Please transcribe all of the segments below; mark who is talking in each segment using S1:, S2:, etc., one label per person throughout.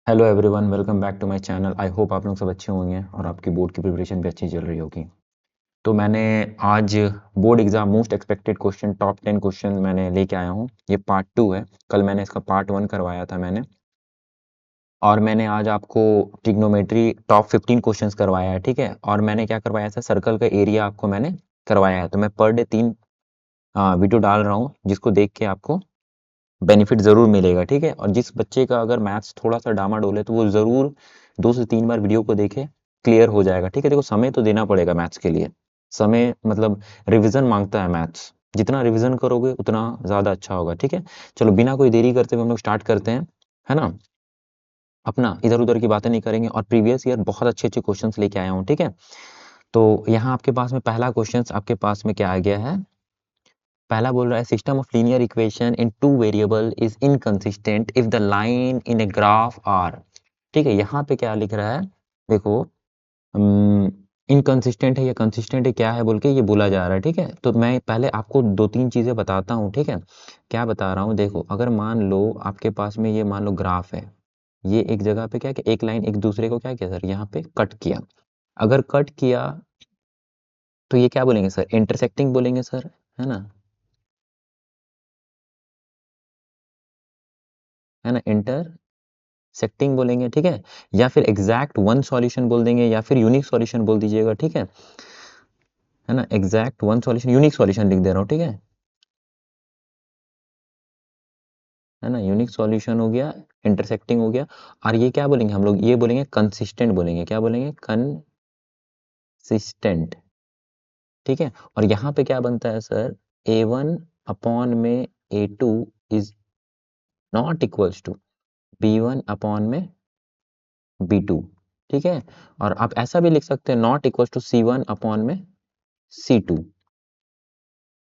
S1: Hello everyone, welcome back to my channel. I hope आप लोग सब अच्छे होंगे और आपकी बोर्ड की प्रिपरेशन भी अच्छी चल रही होगी। तो मैंने आज board exam most expected question top 10 question मैंने लेके आया हूँ। ये पार्ट 2 है। कल मैंने इसका पार्ट 1 करवाया था मैंने, और मैंने आज आपको ट्रिग्नोमेट्री टॉप 15 क्वेश्चंस करवाया है, ठीक है। और मैंने क्या करवाया था, सर्कल का एरिया आपको मैंने करवाया है। तो मैं पर डे 3 वीडियो डाल रहा हूँ, जिसको देख के आपको बेनिफिट ज़रूर मिलेगा, ठीक है। और जिस बच्चे का अगर मैथ्स थोड़ा-सा डामाडोल है, तो वो ज़रूर 2 से 3 बार वीडियो को देखे, क्लियर हो जाएगा, ठीक है। देखो, समय तो देना पड़ेगा मैथ्स के लिए। समय मतलब रिवीजन माँगता है मैथ्स। जितना रिवीजन करोगे उतना ज़्यादा अच्छा होगा, ठीक है। चलो बिना कोई देरी करते हुए हम लोग स्टार्ट करते हैं, है ना। अपना इधर-उधर की बातें नहीं करेंगे, और प्रीवियस ईयर बहुत अच्छे-अच्छे क्वेश्चंस लेके आया हूँ, ठीक है। तो यहाँ आपके पास में पहला क्वेश्चंस आपके पास में क्या आ गया है। पहला बोल रहा है, system of linear equation in two variable is inconsistent if the line in a graph are. ठीक है, यहाँ पे क्या लिख रहा है, देखो, इनकंसिस्टेंट है या कंसिस्टेंट है, क्या है बोल के ये बोला जा रहा है, ठीक है। तो मैं पहले आपको दो तीन चीजें बताता हूँ, ठीक है। क्या बता रहा हूँ, देखो, अगर मान लो आपके पास में ये मान लो ग्राफ है, ये एक जगह पे क्या कि एक लाइन एक दूसरे को क्या किया सर, यहाँ पे कट किया। अगर कट किया तो ये क्या बोलेंगे सर, इंटरसेक्टिंग बोलेंगे सर, है ना, है ना, इंटरसेक्टिंग बोलेंगे, ठीक है। या फिर एग्जैक्ट वन सॉल्यूशन बोल देंगे, या फिर यूनिक सॉल्यूशन बोल दीजिएगा, ठीक है ना। Exact one solution, unique solution लिख दे रहा हूँ, ठीक है ना। यूनिक सॉल्यूशन हो गया, इंटरसेक्टिंग हो गया। और ये क्या बोलेंगे हम लोग, ये बोलेंगे कंसिस्टेंट बोलेंगे, क्या बोलेंगे, कंसिस्टेंट, ठीक है। और यहाँ पे क्या बनता है सर, A1 अपॉन में A2 is not equals to B1 upon में B2, ठीक है। और आप ऐसा भी लिख सकते हैं, not equals to C1 upon में C2,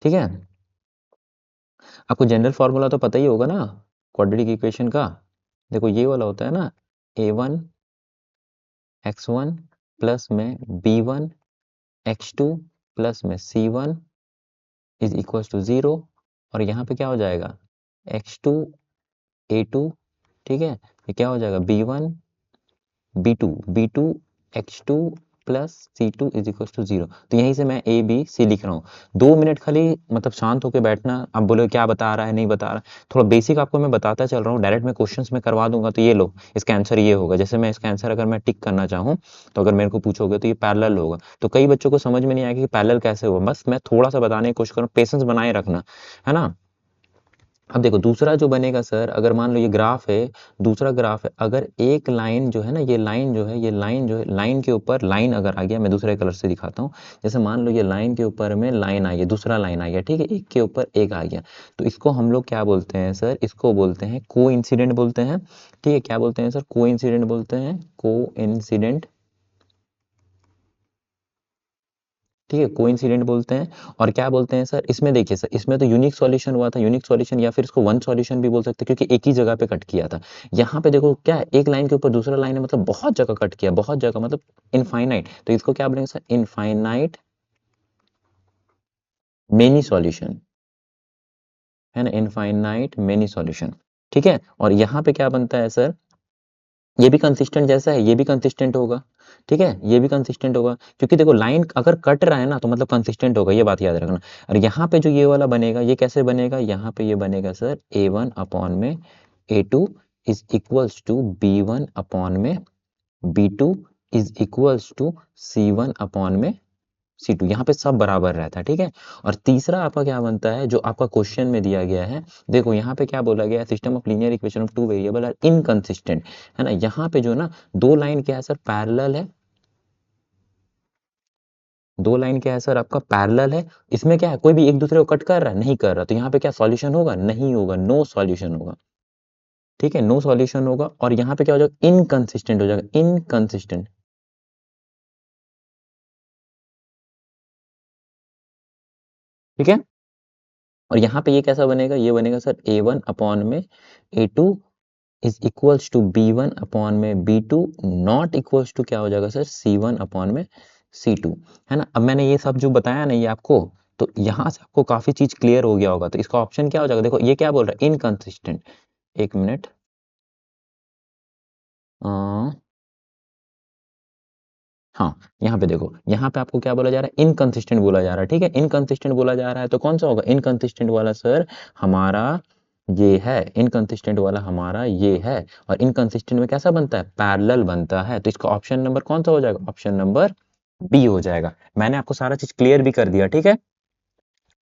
S1: ठीक है। आपको जनरल फार्मूला तो पता ही होगा ना क्वाड्रेटिक इक्वेशन का। देखो, ये वाला होता है ना, A1 x1 प्लस में B1 x2 प्लस में C1 इज इक्वल्स टू 0। और यहाँ पे क्या हो जाएगा, x2 A2, ठीक है। ये क्या हो जाएगा, B1 B2 x2 plus C2 is equal to 0। तो यहीं से मैं A B C लिख रहा हूँ। 2 मिनट खाली मतलब शांत होकर बैठना। आप बोले क्या बता रहा है, नहीं बता रहा है, थोड़ा बेसिक आपको मैं बताता चल रहा हूँ, डायरेक्ट मैं क्वेश्चंस में करवा दूंगा। तो ये लो, इसका आंसर ये होगा। जैसे मैं इसका आंसर अगर मैं टिक करना चाहूँ, तो अगर मेरे को पूछोगे तो ये पैरेलल होगा। तो कई बच्चों को समझ में नहीं आएगा कि पैरेलल कैसे होगा, बस मैं थोड़ा सा बताने की कोशिश करूँ, पेशेंस बनाए रखना, है ना। अब देखो, दूसरा जो बनेगा सर, अगर मान लो ये ग्राफ है, दूसरा ग्राफ है, अगर एक लाइन जो है ना, ये लाइन जो है, ये लाइन जो है, लाइन के ऊपर लाइन अगर आ गया, मैं दूसरे कलर से दिखाता हूँ। जैसे मान लो ये लाइन के ऊपर में लाइन आई है, दूसरा लाइन आ गया, ठीक है, एक के ऊपर एक आ गया। तो इसको हम लोग क्या बोलते हैं सर, इसको बोलते हैं को इंसिडेंट बोलते हैं, ठीक है। क्या बोलते हैं सर, को इंसिडेंट बोलते हैं, को इंसिडेंट, ठीक है, कोइंसिडेंट बोलते हैं। और क्या बोलते हैं सर, इसमें देखिए सर, इसमें तो यूनिक सॉल्यूशन हुआ था, यूनिक सॉल्यूशन, या फिर इसको वन सॉल्यूशन भी बोल सकते हैं, क्योंकि एक ही जगह पे कट किया था। यहाँ पे देखो क्या है, एक लाइन के ऊपर दूसरा लाइन है, मतलब बहुत जगह कट किया, बहुत जगह मतलब इनफाइनाइट। तो इसको क्या बोलेंगे सर, इनफाइनाइट मेनी सॉल्यूशन, है ना, इनफाइनाइट मेनी सॉल्यूशन, ठीक है। और यहाँ पे क्या बनता है सर, ये भी कंसिस्टेंट जैसा है, ये भी कंसिस्टेंट होगा, ठीक है, ये भी कंसिस्टेंट होगा, क्योंकि देखो लाइन अगर कट रहा है ना, तो मतलब कंसिस्टेंट होगा, ये बात याद रखना। और यहाँ पे जो ये वाला बनेगा, ये कैसे बनेगा, यहाँ पे ये बनेगा सर, A1 अपॉन में A2 is equals to B1 upon में B2 is equals to C1 upon में C2। यहाँ पे सब बराबर रहता है, ठीक है। और तीसरा आपका क्या बनता है, जो आपका क्वेश्चन में दिया गया है, देखो यहाँ पे क्या बोला गया है, system of linear equation of two variable are inconsistent, है ना। यहाँ पे जो ना दो लाइन क्या है सर, पैरेलल है, दो लाइन क्या है सर आपका, पैरेलल है। इसमें क्या है, कोई भी एक दूसरे को कट कर रहा है, नहीं कर रहा, तो यहाँ पे क्या सॉल्यूशन होगा, नहीं होगा, नो सॉल्यूशन होगा, ठीक है, नो सॉल्यूशन होगा। और यहाँ पे क्या हो जाएगा, इनकंसिस्टेंट हो जाएगा, इनकंसिस्टेंट, ठीक है। और यहाँ पे ये कैसा बनेगा, ये बनेगा सर A1 अपॉन में A2 is equals to B1 upon में B2 नॉट इक्वल्स टू क्या हो जाएगा सर, C1 अपॉन में C2, है ना। अब मैंने ये सब जो बताया ना ये आपको, तो यहाँ से आपको काफी चीज क्लियर हो गया होगा। तो इसका ऑप्शन क्या हो जाएगा, देखो ये क्या बोल रहा है, इनकंसिस्टेंट। एक मिनट, हाँ, यहाँ पे देखो, यहाँ पे आपको क्या बोला जा रहा है, इनकंसिस्टेंट बोला जा रहा है, ठीक है, इनकंसिस्टेंट बोला जा रहा है तो कौन सा होगा, इनकंसिस्टेंट वाला सर हमारा ये है, इनकंसिस्टेंट वाला हमारा ये है, और इनकंसिस्टेंट में कैसा बनता है, पैरेलल बनता है, तो इसका ऑप्शन नंबर कौन सा हो जाएगा, ऑप्शन नंबर बी हो जाएगा। मैंने आपको सारा चीज क्लियर भी कर दिया, ठीक है।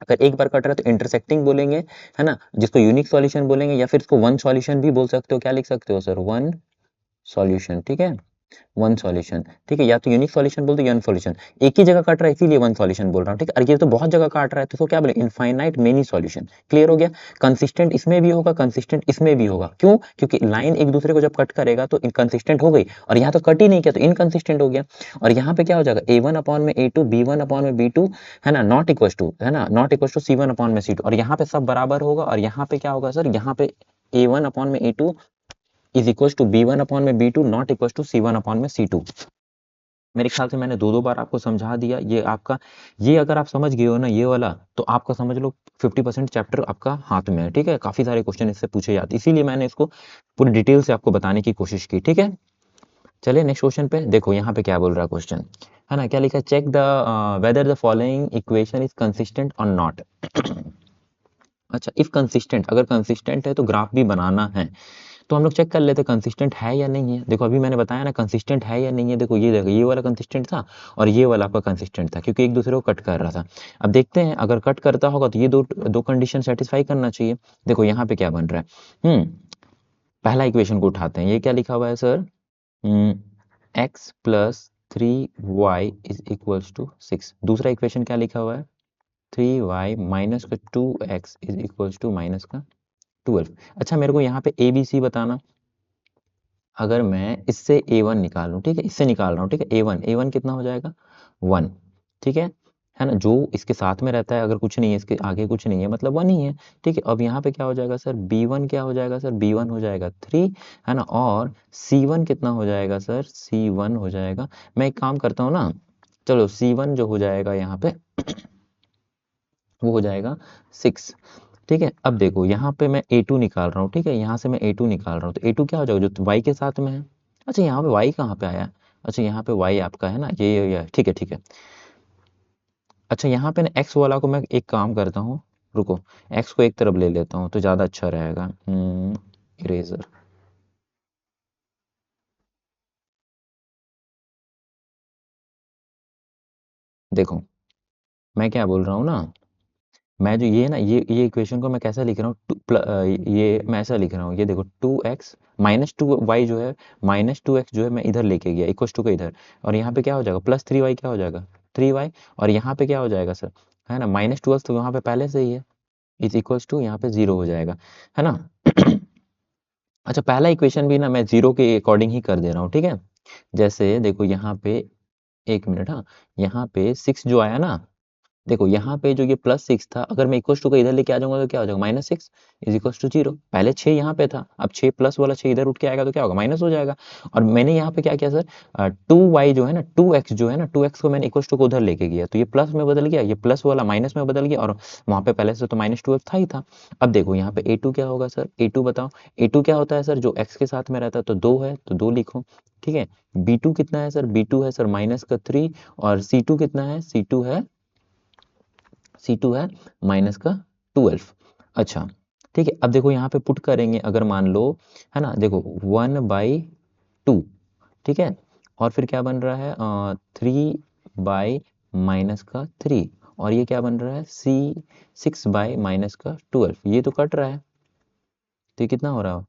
S1: अगर एक बार कट रहा है तो इंटरसेक्टिंग बोलेंगे, है ना, जिसको यूनिक सॉल्यूशन बोलेंगे, या फिर इसको वन सॉल्यूशन भी बोल सकते हो, क्या लिख सकते हो सर, वन सॉल्यूशन, ठीक है, वन सॉल्यूशन, ठीक है, या तो यूनिक सॉल्यूशन बोलते हो, वन सॉल्यूशन, एक ही जगह काट रहा है इसीलिए वन सॉल्यूशन बोल रहा हूँ, ठीक है, और ये तो बहुत जगह काट रहा है तो इसको क्या बोले, इनफाइनाइट मेनी सॉल्यूशन। क्लियर हो गया, कंसिस्टेंट इसमें भी होगा, कंसिस्टेंट इसमें भी होगा, क्यों, क्योंकि लाइन एक दूसरे को जब कट करेगा तो इनकंसिस्टेंट हो गई, और यहाँ तो कट ही नहीं किया तो इनकंसिस्टेंट हो गया, और यहाँ पे क्या हो जाएगा, ए वन अपॉन में a two, b one upon में बी टू, है ना, नॉट इक्वल टू, है ना, not equal to c one upon में सी टू, और यहाँ पे सब बराबर होगा, और यहाँ पे क्या होगा सर, यहाँ पे ए वन अपॉन में a two is equal to b one upon में b two not equal to c one upon में सी टू। मेरे ख्याल से मैंने दो दो बार आपको समझा दिया, ये आपका, ये अगर आप समझ गए हो ना ये वाला, तो आपका समझ लो 50% चैप्टर आपका हाथ में है, ठीक है, काफी सारे क्वेश्चन इससे पूछे जाते, इसीलिए मैंने इसको पूरी डिटेल से आपको बताने की कोशिश की, ठीक है। चलिए नेक्स्ट क्वेश्चन पे देखो, यहाँ पे क्या बोल रहा है क्वेश्चन, है ना, क्या लिखा है, check the whether the following equation is consistent और नॉट। अच्छा, इफ कंसिस्टेंट, अगर कंसिस्टेंट है तो ग्राफ भी बनाना है, तो हम लोग चेक कर लेते हैं कंसिस्टेंट है या नहीं है। देखो अभी मैंने बताया ना कंसिस्टेंट है या नहीं है, देखो ये वाला कंसिस्टेंट था और ये वाला आपका कंसिस्टेंट था, क्योंकि एक दूसरे को कट कर रहा था। अब देखते हैं अगर कट करता होगा तो ये दो दो कंडीशन सेटिस्फाई करना चाहिए। देखो यहाँ पे क्या बन रहा है, पहला इक्वेशन को उठाते हैं, ये क्या लिखा हुआ है sir, x plus 3y is equals to 6। दूसरा इक्वेशन क्या लिखा हुआ है, 3y माइनस का 2x is equals to minus का 12। अच्छा मेरे को यहाँ पे ए बी सी बताना, अगर मैं इससे a1 निकालूं, ठीक है, इससे निकाल रहा हूँ, ठीक है, a1 कितना हो जाएगा 1, ठीक है ना, जो इसके साथ में रहता है अगर कुछ नहीं है, इसके आगे कुछ नहीं है मतलब 1 ही है, ठीक है। अब यहाँ पे क्या हो जाएगा सर, b1 क्या हो जाएगा सर, b1 हो जाएगा 3, है ना, और c1 कितना हो जाएगा सर, c1 हो जाएगा, मैं एक काम करता हूँ ना, चलो c1 जो हो जाएगा यहाँ पे वो हो जाएगा 6, ठीक है। अब देखो यहाँ पे मैं a2 निकाल रहा हूँ, ठीक है, यहाँ से मैं a2 निकाल रहा हूँ, तो a2 क्या हो जाएगा, जो y के साथ में है। अच्छा यहाँ पे y कहाँ पे आया, अच्छा यहाँ पे y आपका है ना, ये ठीक है ठीक है। अच्छा यहाँ पे ना x वाला को मैं एक काम करता हूँ, रुको, x को एक तरफ ले लेता हूँ तो ज़्यादा अच्छा रहेगा, इरेजर, देखो मैं क्या बोल रहा हूँ ना, मैं जो ये ना ये इक्वेशन को मैं कैसा लिख रहा हूँ, ये मैं ऐसा लिख रहा हूँ, ये देखो 2x माइनस 2y जो है, माइनस 2x जो है मैं इधर लेके गया इक्वल टू का इधर, और यहाँ पे क्या हो जाएगा प्लस 3y, क्या हो जाएगा 3y, और यहाँ पे क्या हो जाएगा सर, है ना, माइनस 12 तो यहाँ पे पहले से ही है, इज इक्वल टू यहाँ पे 0 हो जाएगा, है ना। अच्छा पहला इक्वेशन भी ना मैं 0 के अकॉर्डिंग ही कर दे रहा हूँ, ठीक है। जैसे देखो यहाँ पे, एक मिनट, हाँ, यहाँ पे 6 जो आया ना, देखो यहाँ पे जो ये प्लस 6 था, अगर मैं इक्वल टू का इधर लेके आ जाऊंगा तो क्या हो जाएगा, माइनस 6 इज इक्वल टू 0। पहले 6 यहाँ पे था, अब 6 प्लस वाला 6 इधर उठ के आएगा तो क्या होगा, माइनस हो जाएगा। और मैंने यहाँ पे क्या किया सर, 2y जो है ना, 2x जो है ना, 2x को मैंने इक्वल टू को उधर लेके गया, तो ये प्लस में बदल गया, ये प्लस वाला माइनस में बदल गया, और वहां पे पहले से तो माइनस 12 था ही था। अब देखो यहाँ पे a2 क्या होगा सर, a2 बताओ, a2 क्या होता है सर, जो x के साथ में रहता है तो 2 है तो 2 लिखो, ठीक है। b2 कितना है सर, b2 है सर माइनस का 3, और c2 कितना है, C2 है माइनस का 12। अच्छा ठीक है, अब देखो यहाँ पे पुट करेंगे, अगर मान लो, है ना, देखो 1/2, ठीक है, और फिर क्या बन रहा है 3/-3, और ये क्या बन रहा है 6/-12, ये तो कट रहा है, तो ये कितना हो रहा है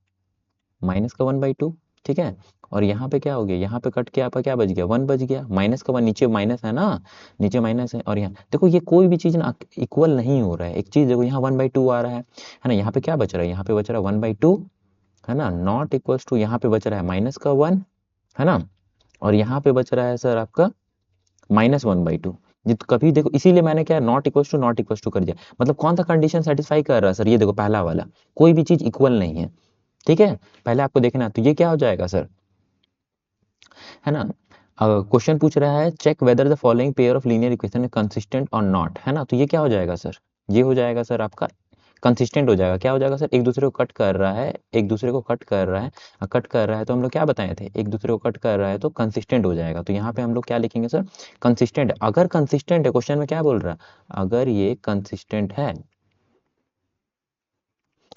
S1: माइनस का 1/2, ठीक है। और यहाँ पे क्या हो गया, यहाँ पे कट के आपका क्या बच गया, 1 बच गया, माइनस का 1, नीचे माइनस है ना, नीचे माइनस है, और यहाँ देखो ये कोई भी चीज ना इक्वल नहीं हो रहा है, एक चीज देखो यहाँ 1/2 आ रहा है ना, यहाँ पे क्या बच रहा है, यहाँ पे बच रहा है 1/2, है ना, नॉट इक्वल्स टू, यहाँ पे बच रहा है माइनस का 1, है ना, और यहाँ पे बच रहा है सर आपका माइनस 1/2। जित कभी देखो, इसीलिए मैंने क्या नॉट इक्वल्स टू कर दिया, मतलब कौन सा कंडीशन सेटिस्फाई कर रहा है सर, ये देखो पहला वाला, कोई भी चीज इक्वल नहीं है, ठीक है, पहले आपको देखना है, तो ये क्या हो जाएगा सर, है ना। क्वेश्चन पूछ रहा है check whether the following pair of linear equation is consistent और नॉट, है ना, तो ये क्या हो जाएगा सर, ये हो जाएगा सर आपका कंसिस्टेंट हो जाएगा। क्या हो जाएगा सर, एक दूसरे को कट कर रहा है, एक दूसरे को कट कर रहा है, कट कर रहा है तो हम लोग क्या बताए थे, एक दूसरे को कट कर रहा है तो कंसिस्टेंट हो जाएगा। तो यहाँ पे हम लोग क्या लिखेंगे सर, कंसिस्टेंट। अगर कंसिस्टेंट है, क्वेश्चन में क्या बोल रहा है, अगर ये कंसिस्टेंट है,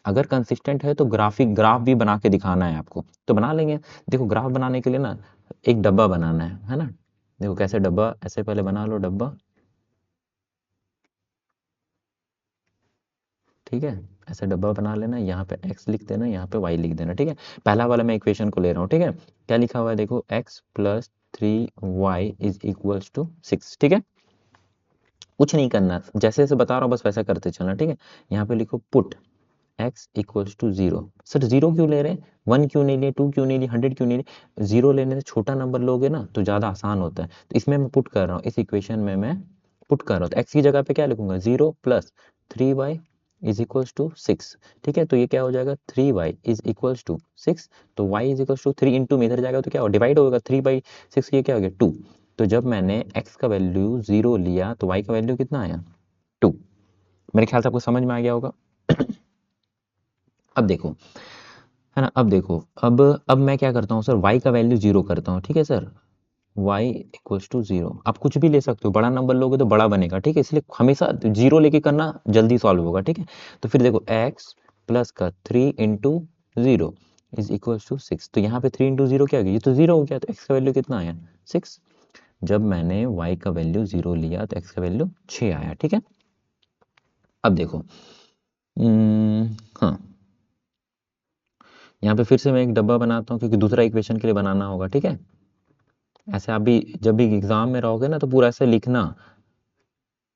S1: अगर कंसिस्टेंट है तो ग्राफ भी बना के दिखाना है आपको, तो बना लेंगे। देखो ग्राफ बनाने के लिए ना एक डब्बा बनाना है ना। देखो कैसे डब्बा, ऐसे पहले बना लो डब्बा, ठीक है, ऐसे डब्बा बना लेना, यहाँ पे x लिख देना, यहाँ पे y लिख देना, ठीक है। पहला वाला मैं इक्वेशन को ले रहा हूँ, ठीक है। क्या लिखा हुआ है देखो, x plus 3y is equals to 6, ठीक है। कुछ नहीं करना, जैसे जैसे बता रहा हूँ बस वैसा करते चलना, ठीक है। यहाँ पे लिखो put x equals to 0। Sir 0 क्यों ले रहे हैं, 1 क्यों नहीं लिए, 2 क्यों नहीं लिए, 100 क्यों नहीं लिए। 0 लेने से छोटा नंबर लोगे ना तो ज़्यादा आसान होता है, तो इसमें मैं पुट कर रहा हूँ, इस इक्वेशन में मैं पुट कर रहा हूँ। तो x की जगह पे क्या लिखूंगा, 0 plus 3y is equals to 6, ठीक है। तो ये क्या हो जाएगा, 3y इज इक्वल्स टू 6। तो y is equals to 3 into में इधर जाएगा तो क्या हो, डिवाइड होगा, 3/6, ये क्या हो गया 2। तो जब मैंने x का वैल्यू 0 लिया तो y का वैल्यू कितना आया, 2। मेरे ख्याल से आपको समझ में आ गया होगा। अब देखो, है ना, अब देखो, अब मैं क्या करता हूँ सर, y का वैल्यू 0 करता हूँ, ठीक है सर। y इक्वल्स टू 0, आप कुछ भी ले सकते हो, बड़ा नंबर लोगे तो बड़ा बनेगा, ठीक है, इसलिए हमेशा 0 लेके करना, जल्दी सॉल्व होगा, ठीक है। तो फिर देखो x प्लस का 3 इंटू 0 इज इक्वल्स टू 6। तो यहाँ पे 3 इंटू 0 क्या हो गया, ये तो 0 हो गया, तो x का वैल्यू कितना आया, 6। जब मैंने y का वैल्यू 0 लिया तो x का वैल्यू 6 आया, ठीक है। अब देखो, हाँ, यहाँ पे फिर से मैं एक डब्बा बनाता हूँ क्योंकि दूसरा इक्वेशन के लिए बनाना होगा, ठीक है। ऐसे आप भी जब भी एग्जाम में रहोगे ना तो पूरा ऐसे लिखना,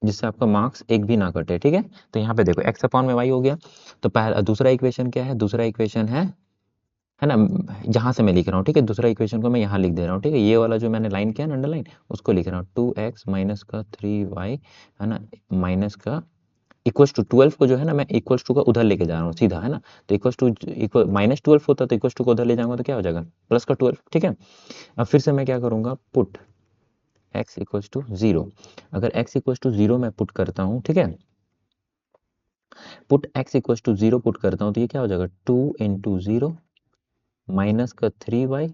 S1: जिससे आपका मार्क्स एक भी ना कटे, ठीक है। तो यहाँ पे देखो x अपॉन में y हो गया। तो पहला दूसरा इक्वेशन क्या है, दूसरा इक्वेशन है ना, जहाँ से मैं लिख रहा हूँ, ठीक है। दूसरा इक्वेशन को मैं यहाँ लिख दे रहा हूँ, ठीक है। ये वाला जो मैंने लाइन किया ना अंडरलाइन, उसको लिख रहा हूँ, 2x माइनस का 3y, है ना, माइनस का इक्वल्स टू 12 को जो है ना मैं इक्वल्स टू का उधर लेके जा रहा हूँ सीधा, है ना। तो इक्वल्स टू इक्वल -12 होता तो इक्वल्स टू को उधर ले जाऊंगा तो क्या हो जाएगा, प्लस का 12, ठीक है। अब फिर से मैं क्या करूंगा, पुट x इक्वल्स टू 0। अगर x इक्वल्स टू 0 मैं पुट करता हूँ, ठीक है, put x equals to 0 put करता हूँ तो ये क्या हो जाएगा, 2 इंटू 0 माइनस का 3y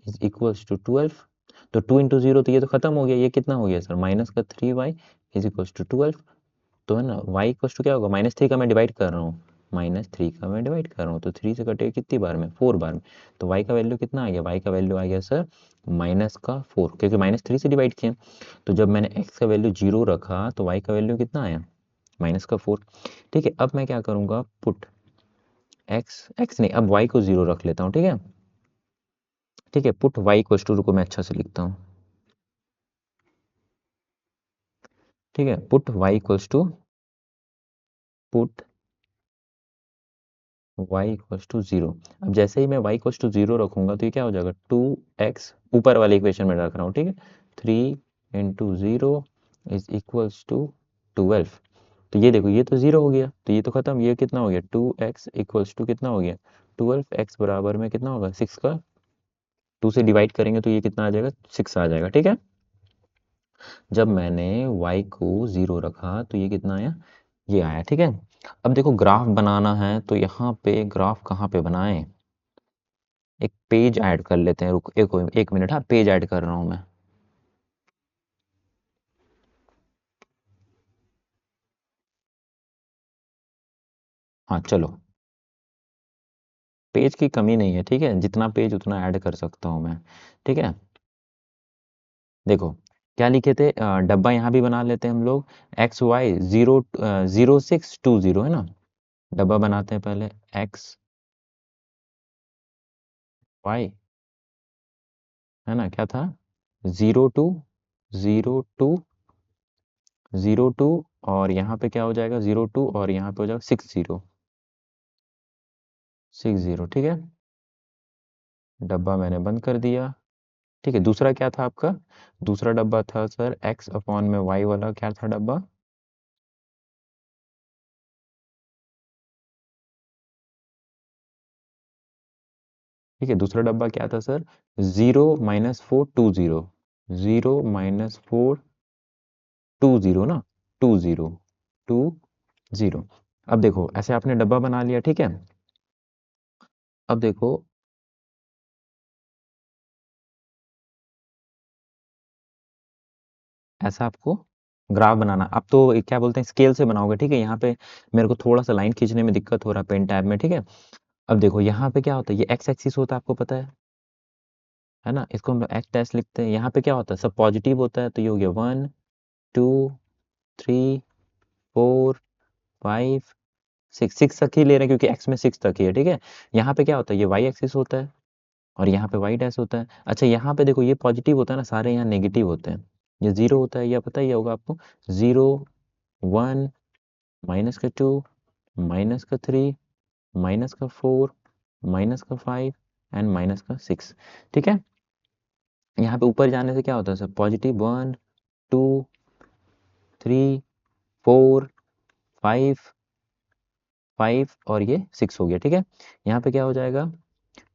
S1: इज इक्वल्स टू 12। तो 2 इंटू 0 तो ये तो खत्म हो गया, ये कितना हो गया सर, माइनस का 3y इज इक्वल्स टू 12। तो है ना, y इक्वल्स टू क्या होगा, -3 का मैं डिवाइड कर रहा हूँ, -3 का मैं डिवाइड कर रहा हूँ, तो 3 से कटेगा कितनी बार में, 4 बार में। तो y का वैल्यू कितना आ गया, y का वैल्यू आ गया सर माइनस का 4, क्योंकि -3 से डिवाइड किया। तो जब मैंने x का वैल्यू 0 रखा तो y का वैल्यू कितना आया, माइनस का 4, ठीक है। अब मैं क्या करूँगा, पुट x नहीं, अब y को 0 रख लेता हूँ, ठीक है, ठीक है। पुट y इक्वल्स टू, रुको मैं अच्छा से लिखता हूँ, ठीक है। Put y equals to, put y equals to 0। अब जैसे ही मैं y इक्वल्स टू 0 रखूंगा तो ये क्या हो जाएगा, 2x ऊपर वाले इक्वेशन में रख रहा हूँ, ठीक है। 3 इंटू 0 इज इक्वल्स टू 12। तो ये देखो, ये तो 0 हो गया, तो ये तो खत्म, ये कितना हो गया, 2x इक्वल्स टू कितना हो गया, 12x बराबर में कितना होगा, 6 का 2 से डिवाइड करेंगे तो ये कितना आ जाएगा, 6 आ जाएगा, ठीक है। जब मैंने y को 0 रखा तो ये कितना आया, ये आया, ठीक है। अब देखो ग्राफ बनाना है तो यहाँ पे ग्राफ कहाँ पे बनाएं, एक पेज ऐड कर लेते हैं, रुको एक मिनट, हाँ पेज ऐड कर रहा हूँ मैं। हाँ चलो, पेज की कमी नहीं है, ठीक है, जितना पेज उतना ऐड कर सकता हूँ मैं, ठीक है। देखो क्या लिखे थे, डब्बा यहाँ भी बना लेते हैं हम लोग, XY 0620, है ना। डब्बा बनाते हैं पहले, XY, है ना, क्या था, 02 और यहाँ पे क्या हो जाएगा, 02 और यहाँ पे हो जाएगा 60, ठीक है। डब्बा मैंने बंद कर दिया, ठीक है। दूसरा क्या था आपका, दूसरा डब्बा था सर x अपॉन में y वाला, क्या था डब्बा, ठीक है। दूसरा डब्बा क्या था सर, 0 - 4 20, 0 - 4 20 ना, 20 20, अब देखो ऐसे आपने डब्बा बना लिया, ठीक है। अब देखो ऐसा आपको ग्राफ बनाना। अब तो क्या बोलते हैं, स्केल से बनाओगे, ठीक है। यहाँ पे मेरे को थोड़ा सा लाइन खींचने में दिक्कत हो रहा है पेन टैब में, ठीक है। अब देखो यहाँ पे क्या होता है, ये एक्स एक्सिस होता है, आपको पता है ना। इसको हम एक्स डैश लिखते हैं। यहाँ पे क्या होता है, सब पॉजिटिव होता है, तो ये हो गया 1 2 3 4 5 6। 6 तक ही ले रहे हैं क्योंकि एक्स में 6 तक ही है, ठीक है। यहाँ पे क्या होता है, ये वाई एक्सिस होता है और यहाँ पे वाई डैश होता है। अच्छा यहाँ पे देखो ये पॉजिटिव होता है ना, सारे यहाँ नेगेटिव होते हैं। ये जीरो होता है, ये पता ही होगा आपको। 0 1 -2 -3 -4 -5 एंड -6, ठीक है। यहाँ पे ऊपर जाने से क्या होता है सर, पॉजिटिव 1 2 3 4 5 5 और ये 6 हो गया, ठीक है। यहाँ पे क्या हो जाएगा,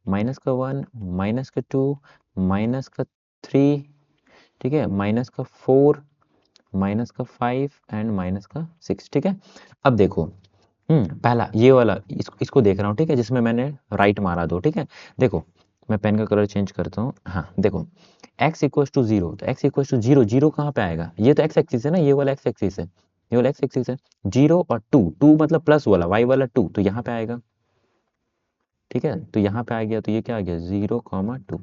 S1: -1 -2 -3, ठीक है, -4 -5 एंड -6, ठीक है। अब देखो पहला ये वाला इसको देख रहा हूँ, ठीक है, जिसमें मैंने राइट मारा दो, ठीक है। देखो मैं पेन का कलर चेंज करता हूँ। हाँ देखो x इक्वल टू 0, तो x इक्वल टू 0, 0 कहाँ पे आएगा, ये तो x एक्सिस है ना, ये वाला x एक्सिस है, ये वाला x एक्सिस है। 0 और 2, 2 मतलब प्लस वाला y वाला 2, तो यहाँ पे आएगा, ठीक है। तो यहाँ पे आ गया, तो ये क्या आ गया 0,2।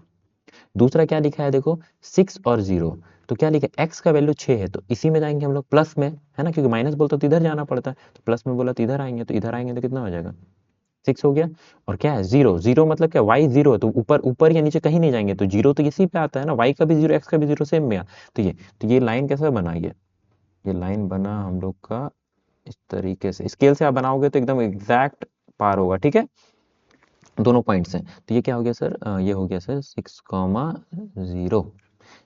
S1: दूसरा क्या लिखा है देखो 6 और 0, तो क्या लिखा है, x का वैल्यू 6 है, तो इसी में जाएंगे हम लोग प्लस में, है ना, क्योंकि माइनस बोलते तो इधर जाना पड़ता है, तो प्लस में बोला तो इधर आएंगे, तो इधर आएंगे तो कितना हो जाएगा 6 हो गया। और क्या है 0, 0 मतलब क्या, y 0 है, तो ऊपर ऊपर या नीचे कहीं नहीं जाएंगे, तो 0 तो इसी पे आता है ना, y का भी 0 x का भी 0 सेम में आ। तो ये लाइन कैसा बना, ये लाइन बना हम लोग का इस तरीके से। स्केल से आप बनाओगे तो एकदम एग्जैक्ट पार होगा, ठीक है, दोनों पॉइंट्स हैं। तो ये क्या हो गया सर, ये हो गया सर 6,0,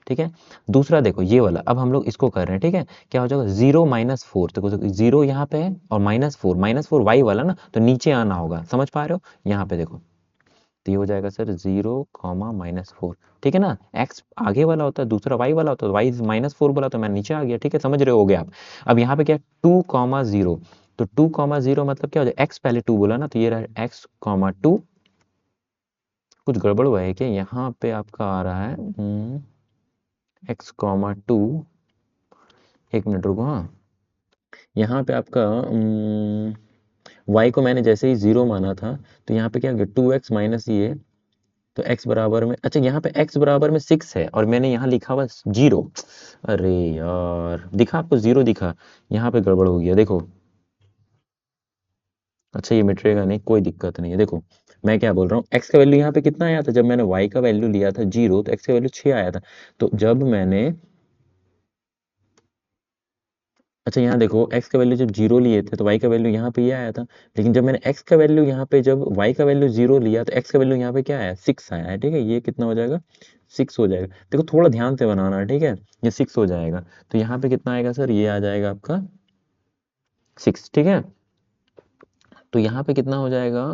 S1: ठीक है। दूसरा देखो ये वाला, अब हम लोग इसको कर रहे हैं, ठीक है। क्या हो जाएगा 0 -4, देखो 0 यहाँ पे है और -4 वाई वाला ना, तो नीचे आना होगा, समझ पा रहे हो, यहाँ पे देखो, तो ये हो जाएगा सर 0, ठीक है ना। एक्स आगे वाला होता है, दूसरा वाई वाला होता है, वाई -4 बोला तो मैं नीचे आ गया, ठीक है, समझ रहे होगे आप। अब यहाँ पे क्या 2,0, तो 2,0 मतलब क्या हो जाए, एक्स पहले 2 बोला ना, तो ये रहा x,2। कुछ गड़बड़ हुआ है क्या, यहाँ पे आपका आ रहा है x,2। एक मिनट रुको, हाँ यहाँ पे आपका y को मैंने जैसे ही 0 माना था, तो यहाँ पे क्या हो गया 2x माइनस ये, तो x बराबर में, अच्छा यहाँ पे x बराबर में 6 है और मैंने यहाँ लिखा हुआ 0। अरे यार दिखा आपको 0 दिखा, यहाँ पे गड़बड़ हो गया देखो। अच्छा ये मिटेगा नहीं, कोई दिक्कत नहीं है। देखो मैं क्या बोल रहा हूँ, x का वैल्यू यहाँ पे कितना आया था, जब मैंने y का वैल्यू लिया था 0, तो x का वैल्यू 6 आया था। तो जब मैंने, अच्छा यहाँ देखो x का वैल्यू जब 0 लिए थे तो y का वैल्यू यहाँ पे ये आया था, लेकिन जब मैंने x का वैल्यू यहाँ पे, जब y का वैल्यू 0 लिया तो x का वैल्यू यहाँ पे क्या आया 6 आया है, ठीक है। ये कितना हो जाएगा 6 हो जाएगा, देखो थोड़ा ध्यान से बनाना है, ठीक है। ये 6 हो जाएगा, तो यहाँ पे कितना आएगा सर, ये आ जाएगा आपका 6, ठीक है। तो यहाँ पे कितना हो जाएगा,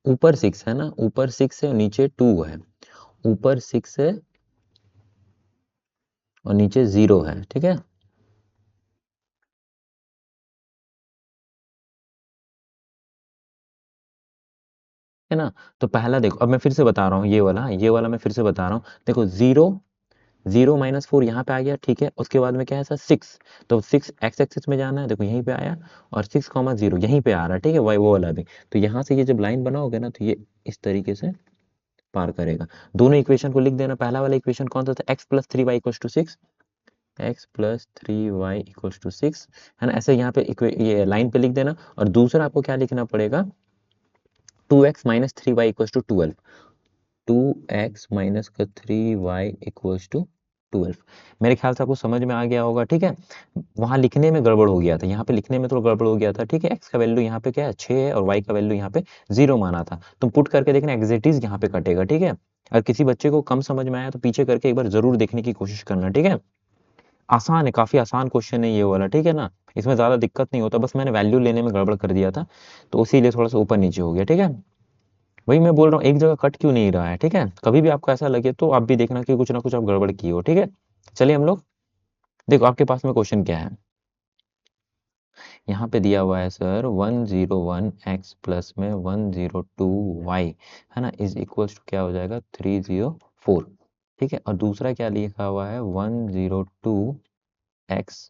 S1: ऊपर 6 है ना, ऊपर 6 है और नीचे 2 है, ऊपर 6 है और नीचे 0 है, ठीक है। है ना। तो पहला देखो, अब मैं फिर से बता रहा हूँ, ये वाला मैं फिर से बता रहा हूँ। देखो 0 -4 यहाँ पे आ गया, ठीक है। उसके बाद में क्या है सर 6, तो 6 एक्स एक्सिस में जाना है, देखो यहीं पे आया, और 6,0 यहीं पे आ रहा है, ठीक है, वो वाला भी। तो यहाँ से ये जब लाइन बनाओगे ना, तो ये इस तरीके से पार करेगा। दोनों इक्वेशन को लिख देना। पहला वाला इक्वेशन कौन सा था, x + 3y = 6, x + 3y = 6, है ना। ऐसे यहाँ पे ये लाइन पे लिख देना। और दूसरा आपको क्या लिखना पड़ेगा, 2x - 3y = 12, 2x - 3y = 12। मेरे ख्याल से आपको समझ में आ गया होगा, ठीक है। वहां लिखने में गड़बड़ हो गया था, यहाँ पे लिखने में थोड़ा गड़बड़ हो गया था, ठीक है। x का वैल्यू यहाँ पे क्या है 6 है और y का वैल्यू यहाँ पे 0 माना था। तुम पुट करके देखना एग्जैक्ट यहाँ पे कटेगा, ठीक है। अगर किसी बच्चे को कम समझ में आया तो पीछे करके एक बार जरूर देखने की कोशिश करना, ठीक है। आसान है, काफी आसान क्वेश्चन है ये वाला, ठीक है ना। इसमें ज्यादा दिक्कत नहीं होता, बस मैंने वैल्यू लेने में गड़बड़ कर दिया था, तो इसीलिए थोड़ा सा ऊपर नीचे हो गया, ठीक है। वही मैं बोल रहा हूँ, एक जगह कट क्यों नहीं रहा है, ठीक है। कभी भी आपको ऐसा लगे तो आप भी देखना कि कुछ ना कुछ आप गड़बड़ किए हो, ठीक है। चलिए हम लोग, देखो आपके पास में क्वेश्चन क्या है, यहाँ पे दिया हुआ है सर 101x प्लस में 102y, है ना, इज इक्वल्स टू क्या हो जाएगा 304। ठीक है, और दूसरा क्या लिखा हुआ है 102x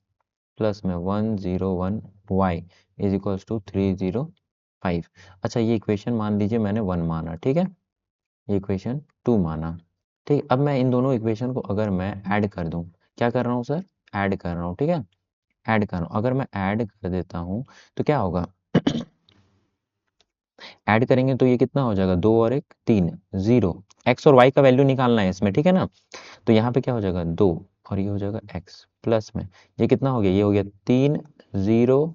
S1: प्लस में 101y इज इक्वल्स टू 305। अच्छा, ये इक्वेशन मान लीजिए मैंने 1 माना, ठीक है, ये इक्वेशन 2 माना। ठीक, अब मैं इन दोनों इक्वेशन को अगर मैं ऐड कर दूं, क्या कर रहा हूँ सर, ऐड कर रहा हूँ, ठीक है, ऐड कर रहा हूँ। अगर मैं ऐड कर देता हूँ तो क्या होगा ऐड करेंगे तो ये कितना हो जाएगा, 2 और 1 3, 0, एक्स और वाई का वैल्यू निकालना है इसमें, ठीक है ना। तो यहाँ पे क्या हो जाएगा 2 और ये हो जाएगा एक्स प्लस में ये कितना हो गया, ये हो गया 3 0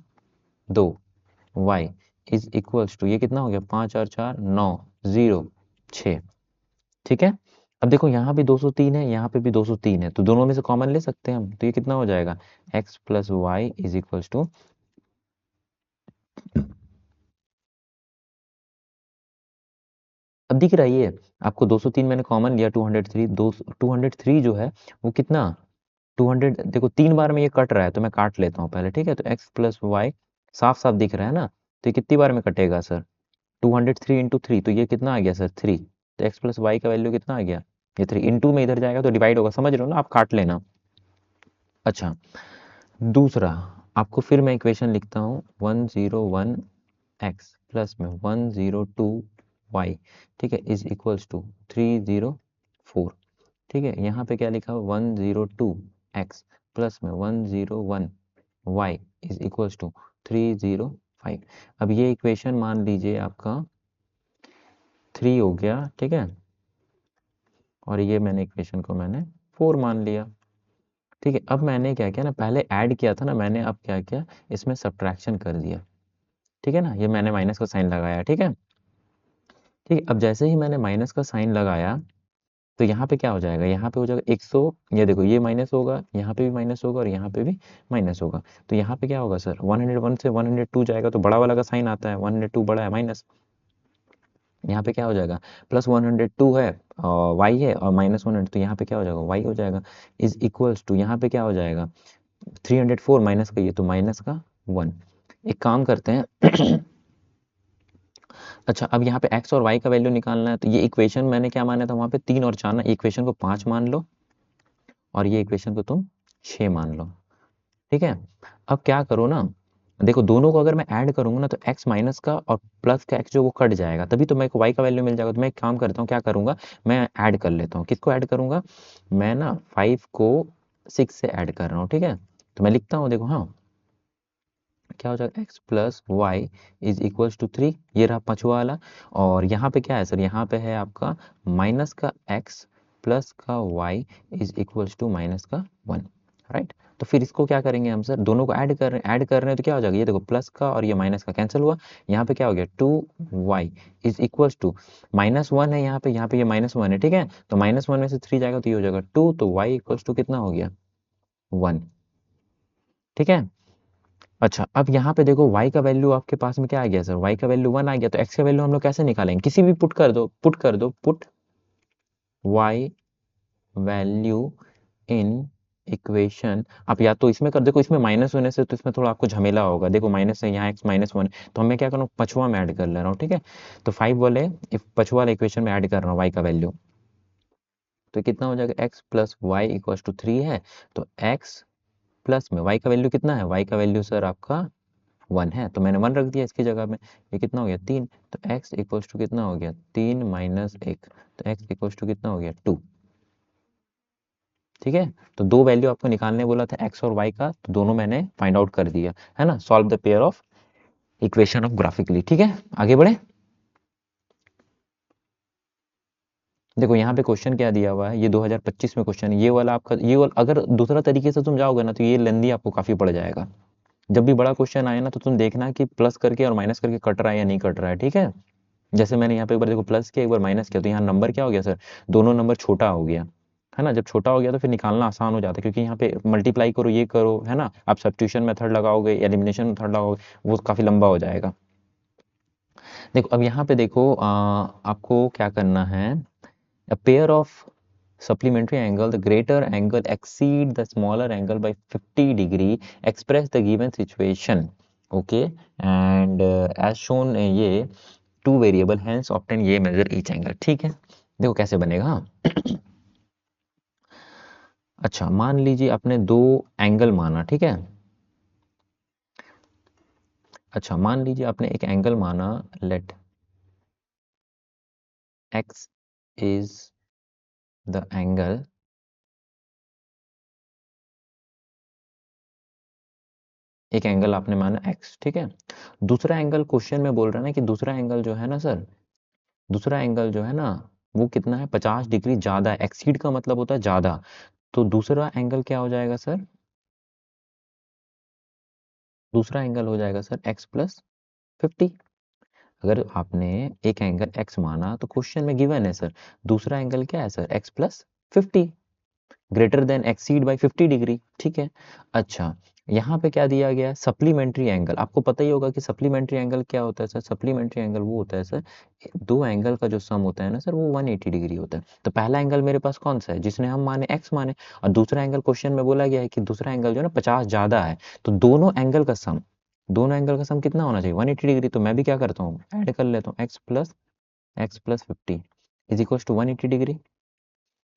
S1: 2 वाई इज इक्वल्स टू ये कितना हो गया 5 और 4 9 0 6। ठीक है, अब देखो यहाँ भी 203 है, यहाँ पे भी 203 है, तो दोनों में से कॉमन ले सकते हैं हम, तो ये कितना हो जाएगा x plus y is equals to, अब दिख रहा है ये आपको 203 मैंने कॉमन लिया, 203 203 जो है वो कितना 200, देखो 3 बार में ये कट रहा है तो मैं काट लेता हूँ पहले, ठीक है, तो x प्लस वाई साफ साफ दिख रहा है ना, तो ये कितनी बार में कटेगा सर 203 इंटू 3, तो ये कितना आ गया सर 3, तो x प्लस वाई का वैल्यू कितना आ गया ये 3, इंटू में इधर जाएगा तो डिवाइड होगा, समझ रहे हो ना, आप काट लेना। अच्छा, दूसरा आपको फिर मैं इक्वेशन लिखता हूँ 101x प्लस में 102y, ठीक है, इज इक्वल्स टू 304। ठीक है, यहाँ पे क्या लिखा हुआ 102x प्लस में 101y इज इक्वल्स टू 305। अब ये इक्वेशन मान लीजिए आपका 3 हो गया, ठीक है, और ये मैंने इक्वेशन को मैंने 4 मान लिया। ठीक है, अब मैंने क्या किया ना, पहले ऐड किया था ना मैंने, अब क्या किया इसमें सब्ट्रैक्शन कर दिया। ठीक है ना, ये मैंने माइनस का साइन लगाया, ठीक है, ठीक है, अब जैसे ही मैंने माइनस का साइन लगाया तो यहाँ पे क्या हो जाएगा, यहाँ पे हो जाएगा 100, ये देखो ये माइनस होगा, यहाँ पे भी माइनस होगा और यहाँ पे भी माइनस होगा, तो यहाँ पे क्या होगा सर 101 से 102 जाएगा तो बड़ा वाला का साइन आता है, 102 बड़ा है माइनस, यहाँ पे क्या हो जाएगा प्लस 102 है और वाई है और माइनस 100, तो यहाँ पे क्या हो जाएगा वाई हो जाएगा इज इक्वल्स टू, यहाँ पे क्या हो जाएगा 304 माइनस का ये तो माइनस का 1। एक काम करते हैं अच्छा, अब यहाँ पे x और y का वैल्यू निकालना है, तो ये इक्वेशन मैंने क्या माना था वहाँ पे 3 और 4 ना, इक्वेशन को 5 मान लो और ये इक्वेशन को तुम 6 मान लो। ठीक है, अब क्या करो ना, देखो दोनों को अगर मैं ऐड करूंगा ना तो x माइनस का और प्लस का x जो वो कट जाएगा, तभी तो मेरे को y का वैल्यू मिल जाएगा। तो मैं एक काम करता हूँ, क्या करूंगा मैं ऐड कर लेता हूँ, किसको ऐड करूंगा मैं ना 5 को 6 से ऐड कर रहा हूँ। ठीक है, तो मैं लिखता हूँ, देखो हाँ क्या हो जाएगा x plus y is equals to 3, ये रहा पांचवा वाला, और यहाँ पे क्या है सर, यहाँ पे है आपका माइनस का x प्लस का y is equals to minus का 1, राइट। तो फिर इसको क्या करेंगे हम सर, दोनों को ऐड कर रहे हैं तो क्या हो जाएगा, ये देखो प्लस का और ये माइनस का कैंसिल हुआ, यहाँ पे क्या हो गया 2y is equals to minus 1 है, यहाँ पे ये माइनस 1 है, ठीक है, तो माइनस 1 में से 3 जाएगा तो ये हो जाएगा 2, तो y इक्वल्स टू कितना हो गया 1। ठीक है, अच्छा, अब यहाँ पे देखो y का वैल्यू आपके पास में क्या आ गया सर, y का वैल्यू 1 आ गया, तो x का वैल्यू हम लोग कैसे निकालेंगे, किसी भी put y value in equation. आप या तो इसमें कर, देखो इसमें माइनस होने से तो इसमें थोड़ा आपको झमेला होगा, देखो माइनस है यहाँ x माइनस 1, तो मैं क्या कर रहा हूँ पछुआ में ऐड कर ले रहा हूँ। ठीक है, तो 5 वाले इफ पछुआ वाले इक्वेशन में ऐड कर रहा हूँ y का वैल्यू, तो कितना हो जाएगा x plus y equal to 3 है, तो x प्लस में y का वैल्यू कितना है, y का वैल्यू सर आपका 1 है, तो मैंने 1 रख दिया इसकी जगह में, ये कितना हो गया 3, तो x इक्वल्स टू कितना हो गया 3 माइनस 1, तो x इक्वल्स टू कितना हो गया 2। ठीक है, तो दो वैल्यू आपको निकालने बोला था x और y का, तो दोनों मैंने फाइंड आउट कर दिया है ना, solve the pair of equation of graphically. ठीक है, आगे बढ़े, देखो यहाँ पे क्वेश्चन क्या दिया हुआ है, ये 2025 में क्वेश्चन, ये वाला आपका, ये वाला अगर दूसरा तरीके से तुम जाओगे ना तो ये लेंदी आपको काफी पड़ जाएगा। जब भी बड़ा क्वेश्चन आए ना तो तुम देखना कि प्लस करके और माइनस करके कट रहा है या नहीं कट रहा है। ठीक है, जैसे मैंने यहाँ पे एक बार देखो प्लस किया, एक बार माइनस किया, तो यहाँ नंबर क्या हो गया सर, दोनों नंबर छोटा हो गया, है ना, जब छोटा हो गया तो फिर निकालना आसान हो जाता है, क्योंकि यहाँ पे मल्टीप्लाई करो ये करो, है ना, आप सब्स्टिट्यूशन मेथड लगाओगे, एलिमिनेशन मेथड लगाओगे, वो काफी लंबा हो जाएगा। देखो अब यहाँ पे देखो आपको क्या करना है, a pair of supplementary angle, the greater angle exceed the smaller angle by 50 degree, express the given situation, okay, and as shown ये टू वेरिएबल हैंस ऑब्टेन ये मेजर ईच एंगल। ठीक है, देखो कैसे बनेगा। अच्छा, मान लीजिए आपने दो एंगल माना, ठीक है। अच्छा, मान लीजिए आपने एक एंगल माना, let x is the angle एक एंगल आपने माना x, ठीक है। दूसरा एंगल क्वेश्चन में बोल रहा है ना कि दूसरा एंगल जो है ना सर, दूसरा एंगल जो है ना वो कितना है, 50 डिग्री ज्यादा है। एक्सीड का मतलब होता है ज्यादा, तो दूसरा एंगल क्या हो जाएगा सर, दूसरा एंगल हो जाएगा सर x प्लस 50। अगर आपने एक एंगल x माना तो क्वेश्चन में गिवन है सर दूसरा एंगल क्या है सर, x प्लस 50 greater than exceed by 50 degree, ठीक है। अच्छा, यहाँ पे क्या दिया गया है, सप्लीमेंट्री एंगल। आपको पता ही होगा कि सप्लीमेंट्री एंगल क्या होता है सर, सप्लीमेंट्री एंगल वो होता है सर, दो एंगल का जो सम होता है ना सर वो 180 डिग्री होता है। तो पहला एंगल मेरे पास कौन सा है जिसने हम माने x माने, और दूसरा एंगल क्वेश्चन में बोला गया है कि दूसरा एंगल जो है ना 50 ज्यादा है, तो दोनों एंगल का सम, दोनों एंगल का सम कितना होना चाहिए, 180 डिग्री। तो मैं भी क्या करता हूँ, ऐड कर लेता हूँ x प्लस 50 इज इक्वल टू 180 डिग्री।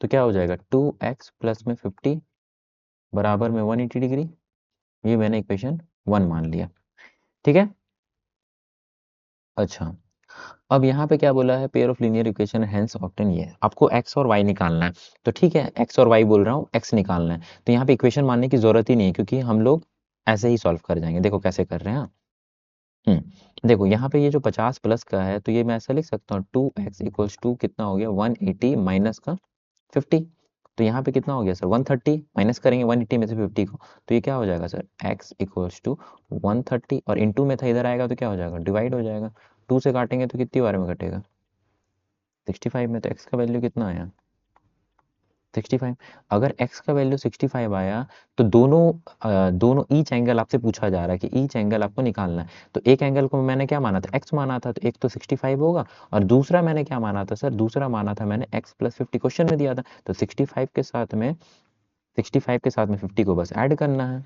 S1: तो क्या हो जाएगा, 2x प्लस में 50 बराबर में 180 डिग्री। ये मैंने इक्वेशन 1 मान लिया, ठीक है। अच्छा, अब यहाँ पे क्या बोला है, pair of linear equation hence obtain, ये आपको x और y निकालना है। तो ठीक है, x और y बोल रहा हूँ, x निकालना है, तो यहाँ पे इक्वेशन मानने की जरूरत ही नहीं है क्योंकि हम लोग ऐसे ही सॉल्व कर जाएंगे। देखो कैसे कर रहे हैं। देखो यहाँ पे ये जो 50 प्लस का है तो ये मैं ऐसा लिख सकता हूँ, 2x इक्वल्स टू कितना हो गया, 180 माइनस का 50। तो यहाँ पे कितना हो गया सर, 130 माइनस करेंगे 180 में से 50 को, तो ये क्या हो जाएगा सर, x इक्वल्स टू 130, और इनटू में था इधर आएगा तो क्या हो जाएगा, डिवाइड हो जाएगा। 2 से काटेंगे तो कितनी बार में कटेगा, 65 में। तो x का वैल्यू कितना आया, 65। अगर x का वैल्यू 65 आया तो दोनों ईच एंगल आपसे पूछा जा रहा है कि ईच एंगल आपको निकालना है। तो एक एंगल को मैंने क्या माना था, x माना था, तो एक तो 65 होगा, और दूसरा मैंने क्या माना था सर, दूसरा माना था मैंने x प्लस 50, क्वेश्चन में दिया था। तो 65 के साथ में 50 को बस ऐड करना है,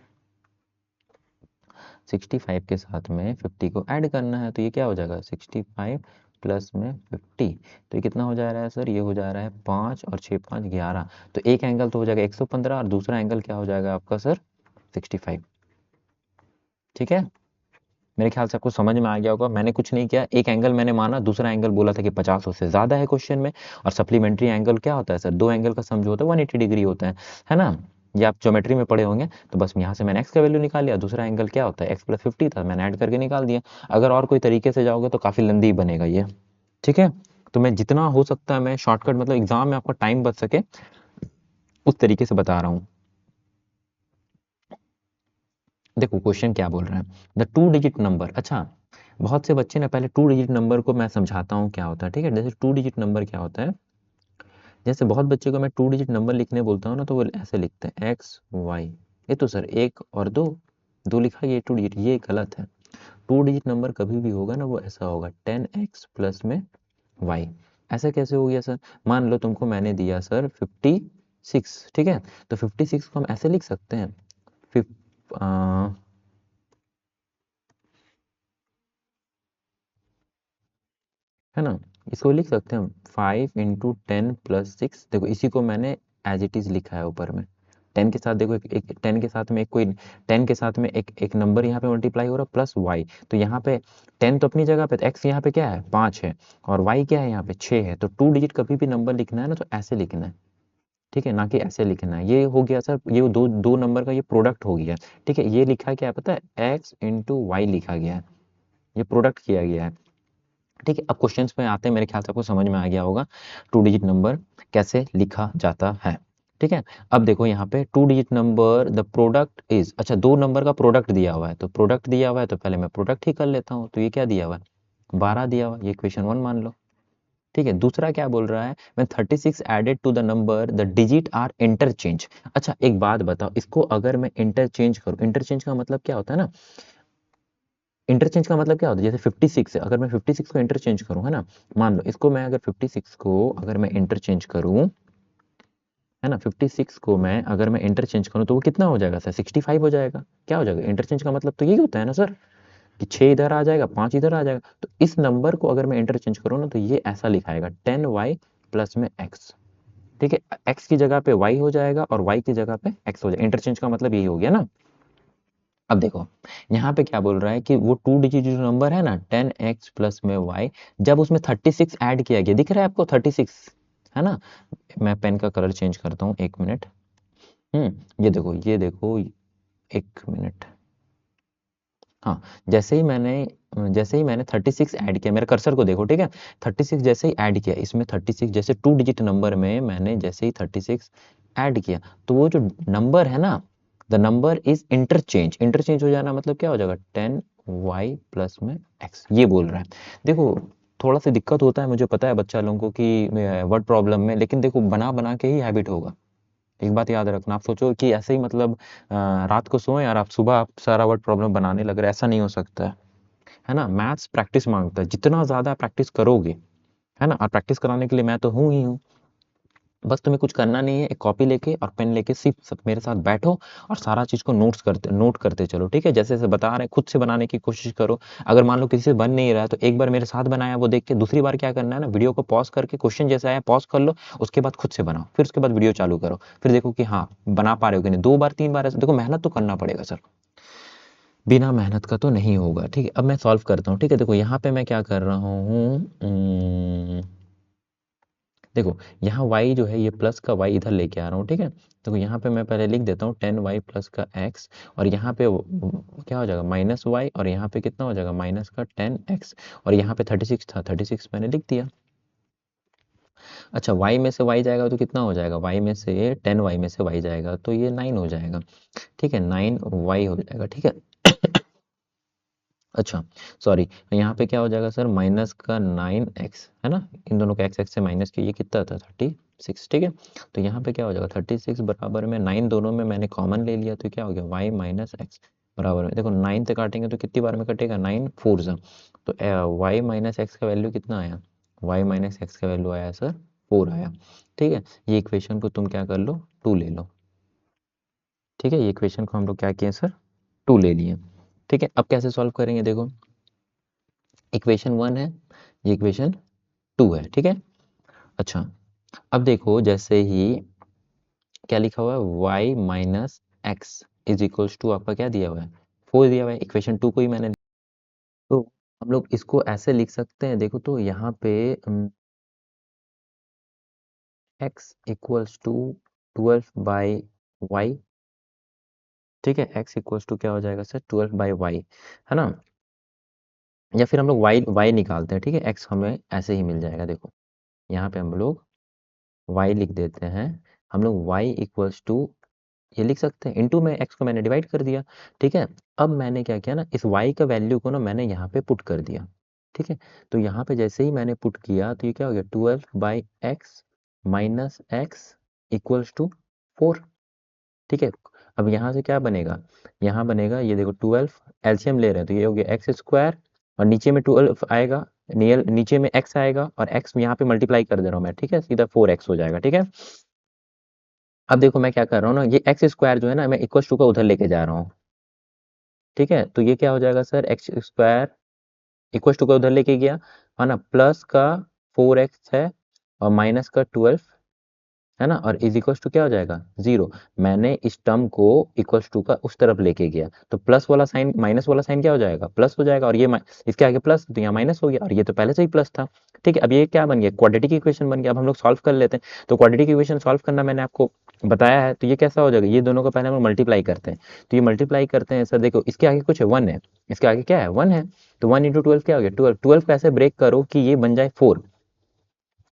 S1: 65 के साथ में 50 को ऐड करना है, तो ये क्या हो जाएगा, 65 प्लस में 50, तो ये कितना हो जा रहा है सर, ये हो जा रहा है 5 और 6 5 11। तो एक एंगल तो हो जाएगा 115 और दूसरा एंगल क्या हो जाएगा आपका सर, 65। ठीक है, मेरे ख्याल से आपको समझ में आ गया होगा। मैंने कुछ नहीं किया, एक एंगल मैंने माना, दूसरा एंगल बोला था कि 50 उससे ज्यादा है क्वेश्चन में। और सप्लीमेंट्री एंगल क्या होता है सर, दो एंगल का सम जो होता है 180 डिग्री होता है ना। ये आप ज्योमेट्री में पढ़े होंगे। तो बस यहाँ से मैंने x का वैल्यू निकाल लिया, दूसरा एंगल क्या होता है, x प्लस 50 था, मैंने ऐड करके निकाल दिया। अगर और कोई तरीके से जाओगे तो काफी लंबी बनेगा ये, ठीक है। तो मैं जितना हो सकता है मैं शॉर्टकट, मतलब एग्जाम में आपका टाइम बच सके उस तरीके से बता रहा हूँ। देखो क्वेश्चन क्या बोल रहा है, द टू डिजिट नंबर। अच्छा, बहुत से बच्चे ना पहले टू डिजिट नंबर को मैं समझाता हूँ क्या होता है, ठीक है। जैसे टू डिजिट नंबर क्या होता है, जैसे बहुत बच्चे को मैं टू डिजिट नंबर लिखने बोलता हूँ ना तो वो ऐसे लिखते हैं एक्स वाई। ये तो सर एक और दो, दो लिखा, ये टू डिजिट, ये गलत है। टू डिजिट नंबर कभी भी होगा ना वो ऐसा होगा 10x प्लस में y। ऐसा कैसे हो गया सर, मान लो तुमको मैंने दिया सर 56, ठीक है। तो 56 को हम ऐसे लिख सकते हैं, है ना, इसको लिख सकते हैं हम 5 × 10 + 6। देखो इसी को मैंने एज इट इज लिखा है ऊपर में। 10 के साथ देखो एक 10 के साथ में एक कोई 10 के साथ में एक नंबर यहाँ पे मल्टीप्लाई हो रहा है प्लस वाई। तो यहाँ पे 10 तो अपनी जगह पे, तो एक्स यहाँ पे क्या है 5 है, और वाई क्या है यहाँ पे 6 है। तो टू डिजिट कभी भी नंबर लिखना है ना तो ऐसे लिखना है, ठीक है, ना कि ऐसे लिखना है। ये हो गया सर, ये दो दो नंबर का ये प्रोडक्ट हो गया, ठीक है। ये लिखा क्या है पता है, एक्स इंटू वाई लिखा गया है, ये प्रोडक्ट किया गया है, ठीक है। अब क्वेश्चंस में आते हैं, मेरे ख्याल से आपको समझ में आ गया होगा टू डिजिट नंबर कैसे लिखा जाता है, ठीक है। अब देखो यहाँ पे two digit number the product is, अच्छा दो नंबर का प्रोडक्ट दिया हुआ है, तो प्रोडक्ट दिया हुआ है तो पहले मैं प्रोडक्ट ही कर लेता हूँ। तो ये क्या दिया हुआ है, 12 दिया हुआ है, ये क्वेश्चन 1 मान लो, ठीक है। दूसरा क्या बोल रहा है, मैं 36 added to the number the digits are interchange. अच्छा एक बात बताओ, इसको अगर मैं इंटरचेंज करूँ, इंटरचेंज का मतलब क्या होता है ना, इंटरचेंज का मतलब क्या होता है, जैसे 56 है, अगर मैं 56 को इंटरचेंज करूं, है ना, मान लो इसको मैं अगर 56 को अगर मैं इंटरचेंज करूं, है ना, 56 को मैं अगर मैं इंटरचेंज करूं तो वो कितना हो जाएगा सर, 65 हो जाएगा। क्या हो जाएगा, इंटरचेंज का मतलब तो यही होता है ना सर, कि 6 इधर आ जाएगा, 5 इधर आ जाएगा। तो इस नंबर को अगर मैं इंटरचेंज करूँ ना तो ये ऐसा लिखाएगा 10y प्लस में x। ठीक है, x की जगह पे y हो जाएगा और y की जगह पे x हो जाएगा। इंटरचेंज का मतलब यही हो गया ना। अब देखो यहाँ पे क्या बोल रहा है कि वो 2 डिजिट जो नंबर है ना 10x प्लस में y, जब उसमें 36 ऐड किया गया, दिख रहा है आपको 36, है ना। मैं पेन का कलर चेंज करता हूँ, 1 मिनट। ये देखो, ये देखो, 1 मिनट। हाँ, जैसे ही मैंने 36 ऐड किया, मेरे कर्सर को देखो, ठीक है। 36 जैसे ही ऐड किया इसमें, 36 जैसे 2 डिजिट नंबर में मैंने जैसे ही 36 ऐड किया, तो वो जो नंबर है ना, द नंबर इज इंटरचेंज हो जाना मतलब क्या हो जाएगा, 10y प्लस में x, ये बोल रहा है। देखो थोड़ा सा दिक्कत होता है, मुझे पता है बच्चा लोगों को कि वर्ड प्रॉब्लम में, लेकिन देखो बना बना के ही हैबिट होगा। एक बात याद रखना, आप सोचो कि ऐसे ही मतलब रात को सोएं और आप सुबह आप सारा वर्ड प्रॉब्लम बनाने लग रहे, ऐसा नहीं हो सकता है ना। मैथ्स प्रैक्टिस मांगता है, जितना ज़्यादा प्रैक्टिस करोगे, है ना। और प्रैक्टिस कराने के लिए मैं तो हूँ ही हूँ। बस तुम्हें कुछ करना नहीं है, एक कॉपी लेके और पेन लेके सिर्फ सब मेरे साथ बैठो और सारा चीज़ को नोट करते चलो, ठीक है। जैसे जैसे बता रहे हैं खुद से बनाने की कोशिश करो। अगर मान लो किसी से बन नहीं रहा है तो एक बार मेरे साथ बनाया वो देख के, दूसरी बार क्या करना है ना, वीडियो को पॉज करके क्वेश्चन जैसा आया पॉज कर लो, उसके बाद खुद से बनाओ, फिर उसके बाद वीडियो चालू करो, फिर देखो कि हाँ बना पा रहे हो कि नहीं। 2 बार 3 बार ऐसे देखो, मेहनत तो करना पड़ेगा सर, बिना मेहनत का तो नहीं होगा, ठीक है। अब मैं सॉल्व करता हूँ, ठीक है। देखो यहाँ पे मैं क्या कर रहा हूँ, देखो यहाँ y जो है ये प्लस का y इधर लेके आ रहा हूँ, ठीक है। देखो यहाँ पे मैं पहले लिख देता हूँ 10y प्लस का x, और यहाँ पे क्या हो जाएगा माइनस y, और यहाँ पे कितना हो जाएगा माइनस का 10x, और यहाँ पे 36 था, 36 मैंने लिख दिया। अच्छा, y में से y जाएगा तो कितना हो जाएगा, y में से 10y में से y जाएगा तो ये 9 हो जाएगा, ठीक है। 9y हो जाएगा, ठीक है। अच्छा, सॉरी, यहाँ पे क्या हो जाएगा सर, माइनस का 9x, है ना। इन दोनों का x से माइनस किया, ये कितना था 36, ठीक है। तो यहाँ पे क्या हो जाएगा 36 बराबर में 9, दोनों में मैंने कॉमन ले लिया तो क्या हो गया y माइनस एक्स बराबर में, देखो 9 से काटेंगे तो कितनी बार में कटेगा, 9 4 सा, तो y माइनस एक्स का वैल्यू कितना आया, y माइनस एक्स का वैल्यू आया सर 4 आया, ठीक है। ये इक्वेशन को तुम क्या कर लो, 2 ले लो, ठीक है। ये इक्वेशन को हम लोग क्या किए सर, 2 ले लिए, ठीक है। अब कैसे सॉल्व करेंगे, देखो इक्वेशन 1 है, ये इक्वेशन 2 है, ठीक है। अच्छा, अब देखो जैसे ही क्या लिखा हुआ है, y minus x is equals to, आपका क्या दिया हुआ है 4 दिया हुआ है, इक्वेशन 2 को ही मैंने, तो हम लोग इसको ऐसे लिख सकते हैं, देखो तो यहाँ पे x equals to 12 by y, ठीक है। x इक्वल्स टू क्या हो जाएगा सर 12 बाई वाई, है ना। या फिर हम लोग y निकालते हैं, ठीक है। x हमें ऐसे ही मिल जाएगा, देखो यहाँ पे हम लोग y लिख देते हैं, हम लोग y इक्वल्स टू ये लिख सकते हैं, इनटू में x को मैंने डिवाइड कर दिया, ठीक है। अब मैंने क्या किया ना, इस y का वैल्यू को ना मैंने यहाँ पे पुट कर दिया, ठीक है। तो यहाँ पे जैसे ही मैंने पुट किया तो ये क्या हो गया 12 by x minus x equals to 4, ठीक है। अब यहाँ से क्या बनेगा, यहाँ बनेगा ये देखो 12, एलसीएम ले रहे हैं तो ये हो गया एक्स स्क्वायर, और नीचे में 12 आएगा, नीचे में x आएगा, और x यहाँ पे मल्टीप्लाई कर दे रहा हूँ मैं, ठीक है, सीधा 4x हो जाएगा, ठीक है। अब देखो मैं क्या कर रहा हूँ ना, ये एक्स स्क्वायर जो है ना मैं इक्वल टू का उधर लेके जा रहा हूँ, ठीक है। तो ये क्या हो जाएगा sir, x square equal to का उधर लेके गया, है ना, प्लस का 4x है और माइनस का 12, है ना, और इज इक्वल टू क्या हो जाएगा 0। मैंने इस टर्म को इक्वल टू का उस तरफ लेके गया तो प्लस वाला साइन माइनस वाला साइन क्या हो जाएगा, प्लस हो जाएगा, और ये इसके आगे प्लस तो यहाँ माइनस हो गया, और ये तो पहले से ही प्लस था, ठीक है। अब ये क्या बन गया, क्वाड्रेटिक इक्वेशन बन गया। अब हम लोग सॉल्व कर लेते हैं, तो क्वाड्रेटिक इक्वेशन सॉल्व करना मैंने आपको बताया है, तो ये कैसा हो जाएगा, ये दोनों को पहले हम मल्टीप्लाई करते हैं, तो ये मल्टीप्लाई करते हैं सर, देखो इसके आगे कुछ है 1 है, इसके आगे क्या है 1 है, तो 1 इंटू 12 क्या हो गया 12, 12 कैसे ब्रेक करो कि ये बन जाए 4,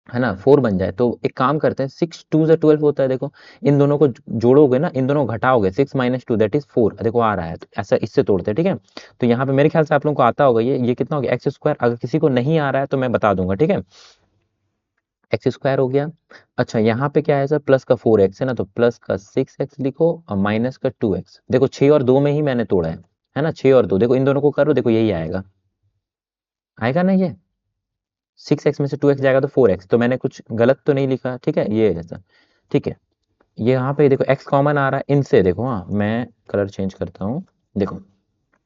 S1: है ना, 4 बन जाए। तो एक काम करते हैं, 6 2 से 12 होता है, देखो इन दोनों को जोड़ोगे ना, इन दोनों को घटाओगे, 6 माइनस 2 दैट इज 4, देखो आ रहा है, तो ऐसा इससे तोड़ते हैं, ठीक है। तो यहाँ पे मेरे ख्याल से आप लोगों को आता होगा, ये कितना हो गया एक्स स्क्वायर, अगर किसी को नहीं आ रहा है तो मैं बता दूंगा, ठीक है। एक्स स्क्वायर हो गया। अच्छा, यहाँ पे क्या है सर, प्लस का 4x है ना, तो प्लस का 6x लिखो और माइनस का 2x, देखो 6 और 2 में ही मैंने तोड़ा है ना, 6 और 2, देखो इन दोनों को करो, देखो यही आएगा, आएगा ना ये 6x में से 2x जाएगा तो 4x, तो मैंने कुछ गलत तो नहीं लिखा, ठीक है, ये जैसा, ठीक है। ये यहाँ पे देखो x कॉमन आ रहा है इनसे, देखो हाँ मैं कलर चेंज करता हूँ, देखो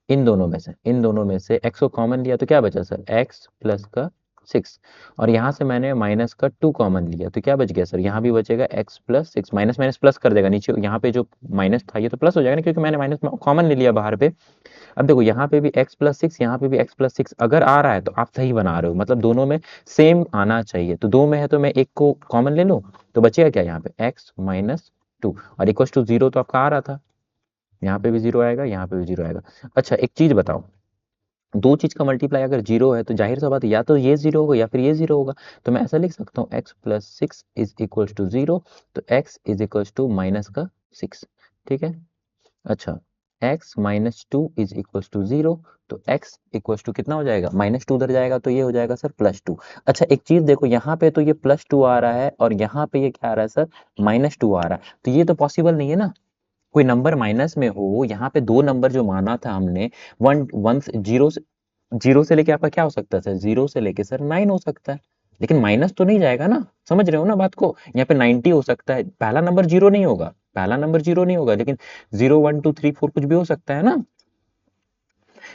S1: इन दोनों में से x को कॉमन लिया तो क्या बचा सर, x प्लस का 6, और यहाँ से मैंने माइनस का 2 कॉमन लिया तो क्या बच गया सर, यहाँ भी बचेगा x plus 6, minus minus plus कर देगा नीचे, यहाँ पे जो माइनस था ये तो प्लस हो जाएगा ना, क्योंकि मैंने माइनस कॉमन ले लिया बाहर पे। अब देखो यहाँ पे भी x प्लस 6, यहाँ पे भी x प्लस 6 अगर आ रहा है तो आप सही बना रहे हो, मतलब दोनों में सेम आना चाहिए, तो दो में है तो मैं एक को कॉमन ले लूँ, तो बचेगा क्या यहाँ पे x माइनस 2, और इक्वल टू 0 तो आपका आ रहा था, यहाँ पे भी 0 आएगा, यहाँ पे भी 0 आएगा। अच्छा एक चीज बताओ, दो चीज का मल्टीप्लाई अगर 0 है तो जाहिर सा बात है या तो ये 0 होगा या फिर ये 0 होगा, तो मैं ऐसा लिख सकता हूँ x plus 6 is equal to 0, तो x is equal to minus का 6, ठीक है। अच्छा x minus 2 is equal to 0, तो x इक्वल टू कितना हो जाएगा, माइनस 2 उधर जाएगा तो ये हो जाएगा सर प्लस 2। अच्छा एक चीज देखो, यहाँ पे तो ये प्लस 2 आ रहा है और यहाँ पे ये क्या आ रहा है सर, माइनस 2 आ रहा है, तो ये तो पॉसिबल नहीं है ना, कोई नंबर माइनस में हो, यहाँ पे दो नंबर जो माना था हमने, वन वन जीरो, जीरो से लेके आपका क्या हो सकता है सर, जीरो से लेके सर 9 हो सकता है, लेकिन माइनस तो नहीं जाएगा ना, समझ रहे हो ना बात को, यहाँ पे 90 हो सकता है, पहला नंबर जीरो नहीं होगा, पहला नंबर जीरो नहीं होगा, लेकिन 0 1 2 3 4 कुछ भी हो सकता है ना,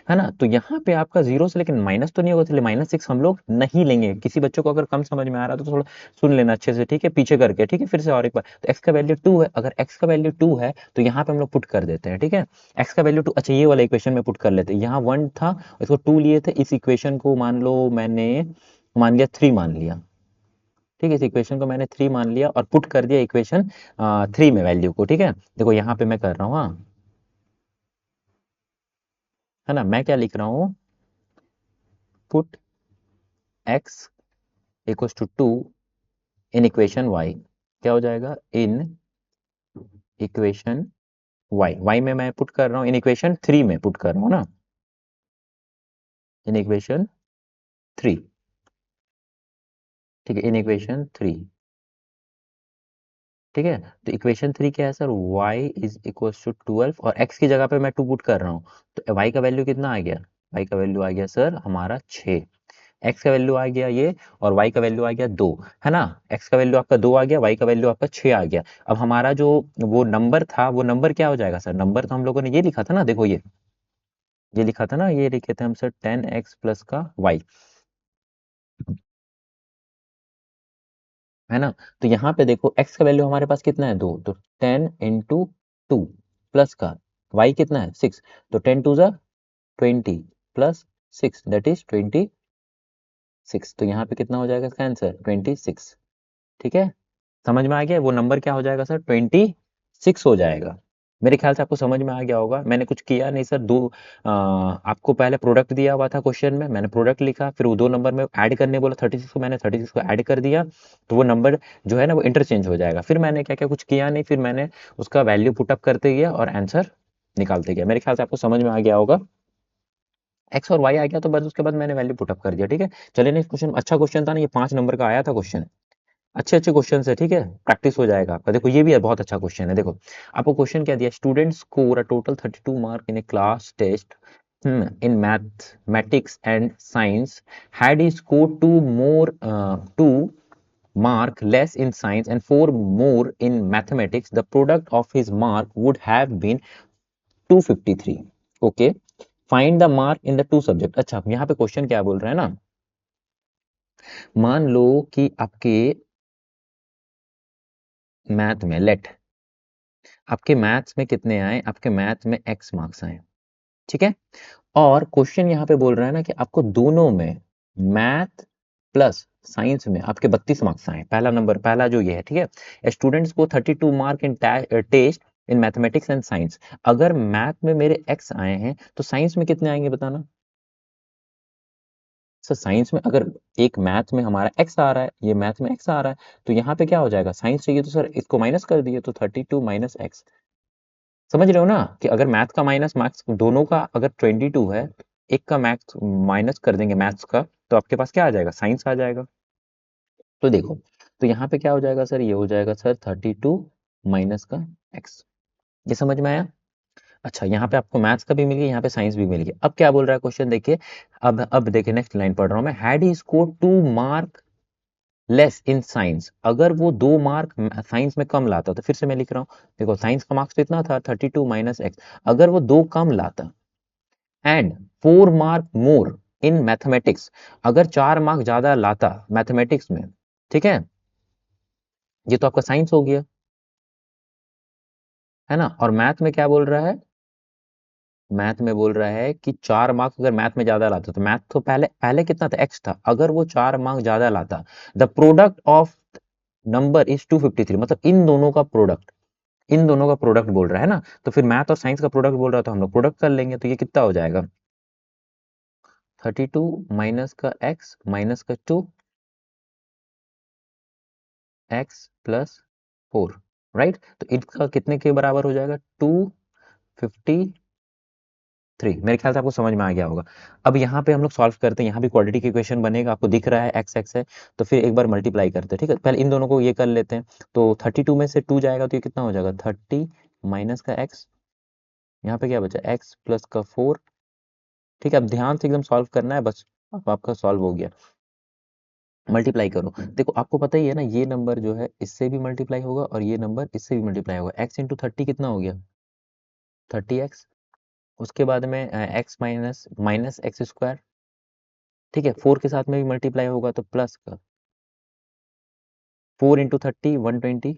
S1: है ना। तो यहाँ पे आपका जीरो से लेकिन माइनस तो नहीं होगा, इसलिए -6 हम लोग नहीं लेंगे। किसी बच्चों को अगर कम समझ में आ रहा है तो थोड़ा सुन लेना अच्छे से, ठीक है, पीछे करके, ठीक है, फिर से और एक बार। तो x का वैल्यू 2 है, अगर x का वैल्यू 2 है तो यहाँ पे हम लोग पुट कर देते हैं, ठीक है, x का वैल्यू 2, अच्छा ये वाला इक्वेशन में पुट कर लेते हैं, यहाँ 1 था, इसको 2 लिए थे, इस इक्वेशन को मान लो मैंने मान लिया 3 मान लिया, ठीक है, इस इक्वेशन को मैंने 3 मान लिया और पुट कर दिया इक्वेशन 3 में वैल्यू को, ठीक है। देखो यहाँ पे मैं कर रहा हूँ, हाँ, है ना, मैं क्या लिख रहा हूँ, put x equals to 2 in equation y, क्या हो जाएगा, इन इक्वेशन y में मैं पुट कर रहा हूँ, इन इक्वेशन 3 में पुट कर रहा हूँ ना, इन इक्वेशन 3, ठीक है, इन इक्वेशन 3, ठीक है। तो इक्वेशन 3 क्या है sir, y is equal to 12 और x की जगह पे मैं 2 पुट कर रहा हूँ, तो y का वैल्यू कितना आ गया, y का वैल्यू आ गया सर हमारा 6, x का वैल्यू आ गया ये, और y का वैल्यू आ गया 2, है ना, x का वैल्यू आपका 2 आ गया, y का वैल्यू आपका 6 आ गया। अब हमारा जो वो नंबर था, वो नंबर क्या हो जाएगा सर, नंबर तो हम लोगों ने ये लिखा था ना, देखो ये लिखा था ना, ये लिखे थे हम सर 10x प्लस का y, है ना। तो यहाँ पे देखो x का वैल्यू हमारे पास कितना है, 2, तो 10 इंटू 2 प्लस का y कितना है 6, तो 10 टू ज़ा 20 प्लस 6 दैट इज 26, तो यहाँ पे कितना हो जाएगा इसका आंसर 26, ठीक है। समझ में आ गया, वो नंबर क्या हो जाएगा सर 26 हो जाएगा। मेरे ख्याल से आपको समझ में आ गया होगा, मैंने कुछ किया नहीं सर, आपको पहले प्रोडक्ट दिया हुआ था क्वेश्चन में, मैंने प्रोडक्ट लिखा, फिर वो दो नंबर में ऐड करने बोला 36 को, मैंने 36 को ऐड कर दिया, तो वो नंबर जो है ना वो इंटरचेंज हो जाएगा। फिर मैंने क्या क्या कुछ किया नहीं, फिर मैंने उसका वैल्यू पुटअप करते गया और आंसर निकालते गया। मेरे ख्याल से आपको समझ में आ गया होगा, एक्स और वाई आ गया तो बस उसके बाद मैंने वैल्यू पुटअप कर दिया, ठीक है। चलिए नेक्स्ट क्वेश्चन, अच्छा क्वेश्चन था ना ये, 5 नंबर का आया था क्वेश्चन, अच्छे अच्छे क्वेश्चन है, ठीक है, प्रैक्टिस हो जाएगा आपका। देखो ये भी है, बहुत अच्छा क्वेश्चन है, देखो आपको क्वेश्चन क्या दिया, student score a total 32 mark in a class test in mathematics and science. Had he scored two mark less in science and four more in mathematics, the product of his mark would have been 253. Okay, find the mark in the two subject। अच्छा यहाँ पे question क्या बोल रहा है ना, मान लो कि आपके मैथ में लेट, आपके मैथ्स में कितने आए, आपके मैथ्स में एक्स मार्क्स आए, ठीक है, और क्वेश्चन यहाँ पे बोल रहा है ना कि आपको दोनों में मैथ प्लस साइंस में आपके 32 मार्क्स आए, पहला नंबर, पहला जो ये है, ठीक है, स्टूडेंट्स को 32 mark in test in mathematics and science, अगर मैथ में मेरे एक्स आए हैं तो साइंस में कितने आएंगे बताना। सर साइंस में अगर एक मैथ में हमारा एक्स आ रहा है, ये मैथ में एक्स आ रहा है, तो यहाँ पे क्या हो जाएगा, साइंस चाहिए तो सर इसको माइनस कर दिए, तो 32 माइनस एक्स, समझ रहे हो ना, कि अगर मैथ का माइनस मार्क्स दोनों का अगर 22 है, एक का मैथ्स माइनस कर देंगे मैथ्स का, तो आपके पास क्या आ जाएगा, साइंस आ जाएगा। तो देखो, तो यहाँ पे क्या हो जाएगा सर, ये हो जाएगा सर 32 माइनस का एक्स, ये समझ में आया। अच्छा यहाँ पे आपको मैथ्स का भी मिल गया, यहाँ पे साइंस भी मिल गया। अब क्या बोल रहा है क्वेश्चन देखिए, अब देखिए नेक्स्ट लाइन पढ़ रहा हूँ मैं, had he score 2 mark less in science, अगर वो 2 मार्क साइंस में कम लाता, तो फिर से मैं लिख रहा हूँ, देखो साइंस का मार्क्स तो इतना था 32 माइनस एक्स, अगर वो 2 कम लाता, and 4 mark more in mathematics, अगर 4 मार्क ज्यादा लाता मैथमेटिक्स में, ठीक है, ये तो आपका साइंस हो गया, है ना, और मैथ में क्या बोल रहा है, मैथ में बोल रहा है कि 4 मार्क्स अगर मैथ में ज्यादा लाता, तो मैथ तो पहले पहले कितना था, एक्स था, अगर वो 4 मार्क्स ज्यादा लाता, the product of number is 253, मतलब इन दोनों का प्रोडक्ट, इन दोनों का प्रोडक्ट बोल रहा है ना, तो फिर मैथ और साइंस का प्रोडक्ट बोल रहा था, हम लोग प्रोडक्ट कर लेंगे, तो ये कितना हो जाएगा, 32 माइनस का एक्स माइनस का 2 एक्स प्लस 4, राइट, तो इसका कितने के बराबर हो जाएगा, 253, मेरे ख्याल से आपको समझ में आ गया होगा। अब यहाँ पे हम लोग सॉल्व करते हैं, यहाँ भी क्वाड्रेटिक इक्वेशन बनेगा, आपको दिख रहा है एक्स एक्स है, तो फिर एक बार मल्टीप्लाई करते हैं, ठीक है, पहले इन दोनों को ये कर लेते हैं, तो 32 में से 2 जाएगा तो ये कितना हो जाएगा, 30 माइनस का एक्स, यहाँ पे क्या बचा, एक्स प्लस का 4, ठीक है, अब ध्यान से एकदम सॉल्व करना है बस, अब आपका सॉल्व हो गया, मल्टीप्लाई करो, देखो आपको पता ही है ना, ये नंबर जो है इससे भी मल्टीप्लाई होगा और ये नंबर इससे भी मल्टीप्लाई होगा, एक्स इंटू 30 कितना हो गया, 30x, उसके बाद में x minus minus x square, ठीक है, 4 के साथ में भी मल्टीप्लाई होगा तो प्लस का 4 इंटू 30 120,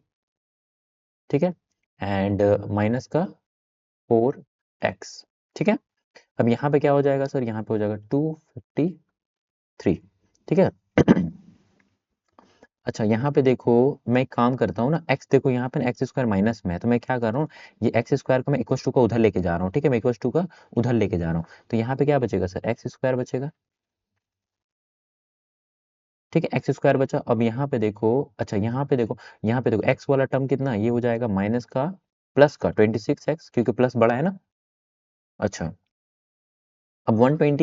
S1: ठीक है, एंड माइनस का 4x, ठीक है, अब यहाँ पे क्या हो जाएगा सर, यहाँ पे हो जाएगा 253, ठीक है। अच्छा यहाँ पे देखो, मैं एक काम करता हूँ ना, x देखो यहाँ पे ना एक्स स्क्वायर माइनस में है, तो मैं क्या कर रहा हूँ, ये एक्स स्क्वायर को मैं इक्वल टू का उधर लेके जा रहा हूँ, ठीक है, मैं इक्वल टू का उधर लेके जा रहा हूँ, तो यहाँ पे क्या बचेगा सर, एक्स स्क्वायर बचेगा, ठीक है, एक्स स्क्वायर बचा, अब यहाँ पे देखो, अच्छा यहाँ पे देखो, यहाँ पे देखो एक्स वाला टर्म कितना, ये हो जाएगा माइनस का प्लस का 26x, क्योंकि प्लस बड़ा है ना, अच्छा, अब 120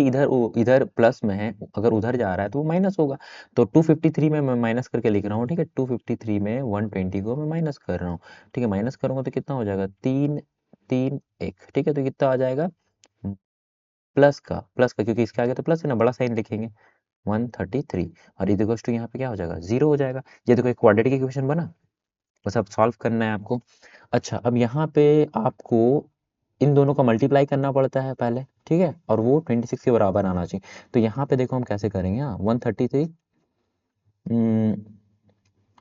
S1: इधर प्लस में है, अगर उधर जा रहा है तो वो माइनस होगा, तो 253 में मैं माइनस करके लिख रहा हूँ, ठीक है, 253 में 120 को मैं माइनस कर रहा हूँ, ठीक है, माइनस करूंगा तो कितना हो जाएगा, 3 3 1, ठीक है, तो कितना आ जाएगा, प्लस का क्योंकि इसके आगे तो प्लस है ना, बड़ा साइन लिखेंगे, 133, और इज इक्वल्स टू यहाँ पे क्या हो जाएगा, जीरो हो जाएगा, ये देखो एक क्वाड्रेटिक इक्वेशन बना, बस अब सॉल्व करना है आपको। अच्छा अब यहाँ पे आपको इन दोनों का मल्टीप्लाई करना पड़ता है पहले, ठीक है, और वो 26 के बराबर आना चाहिए, तो यहाँ पे देखो हम कैसे करेंगे, हाँ 133,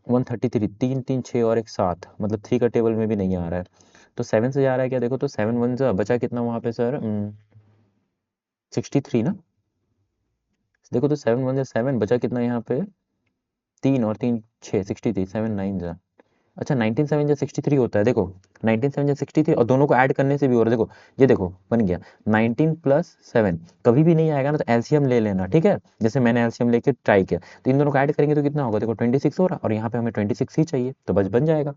S1: 133, 3 3 6 और एक 7, मतलब 3 का टेबल में भी नहीं आ रहा है, तो 7 से जा रहा है क्या, देखो तो 7 1 जा बचा कितना वहाँ पे सर, 63 ना, देखो तो 7 1 7 बचा कितना यहाँ पे, 3 और 3 6, 63, 7 9 जा, अच्छा 19 7 जा 63 होता है, देखो 19 7 जा 63, और दोनों को ऐड करने से भी हो रहा है, देखो ये देखो बन गया 19 प्लस 7, कभी भी नहीं आएगा ना तो एलसीएम ले लेना, ठीक है, जैसे मैंने एलसीएम लेके ट्राई किया, तो इन दोनों को ऐड करेंगे तो कितना होगा, देखो 26 हो रहा, और यहाँ पे हमें 26 ही चाहिए, तो बस बन जाएगा,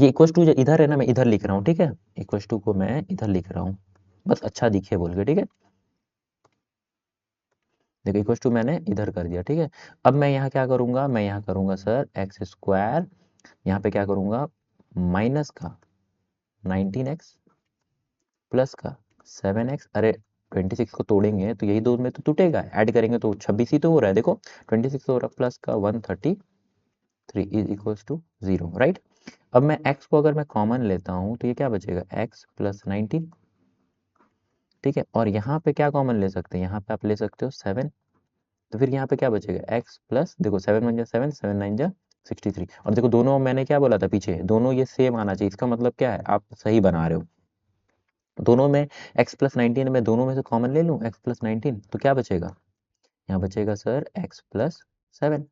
S1: ये इक्वल टू इधर है ना, मैं इधर लिख रहा हूँ, ठीक है, इक्वल टू को मैं इधर लिख रहा हूँ, बस अच्छा दिखे बोल के, ठीक है, देखो इक्वल टू मैंने इधर कर दिया, ठीक है, अब मैं यहाँ क्या करूंगा, मैं यहाँ करूंगा सर एक्स स्क्वायर, यहाँ पे क्या करूंगा, माइनस का 19x प्लस का 7x, अरे 26 को तोड़ेंगे तो यही दो में तो टूटेगा, ऐड करेंगे तो 26 ही तो हो रहा है, देखो 26 हो रहा है, प्लस का 133 इज इक्वल्स टू 0, राइट, अब मैं x को अगर मैं कॉमन लेता हूँ तो ये क्या बचेगा, x प्लस 19, ठीक है, और यहाँ पे क्या कॉमन ले सकते हैं, यहाँ पे आप ले सकते हो 7, तो फिर यहाँ पे क्या बचेगा, x प्लस, देखो 7 1 जा 7 7 9 जा 63, और देखो दोनों मैंने क्या बोला था पीछे, दोनों ये सेम आना चाहिए, इसका मतलब क्या है, आप सही बना रहे हो, दोनों में x प्लस 19 में दोनों में से कॉमन ले लूँ, x प्लस 19, तो क्या बचेगा, यहाँ बचेगा सर x प्लस 7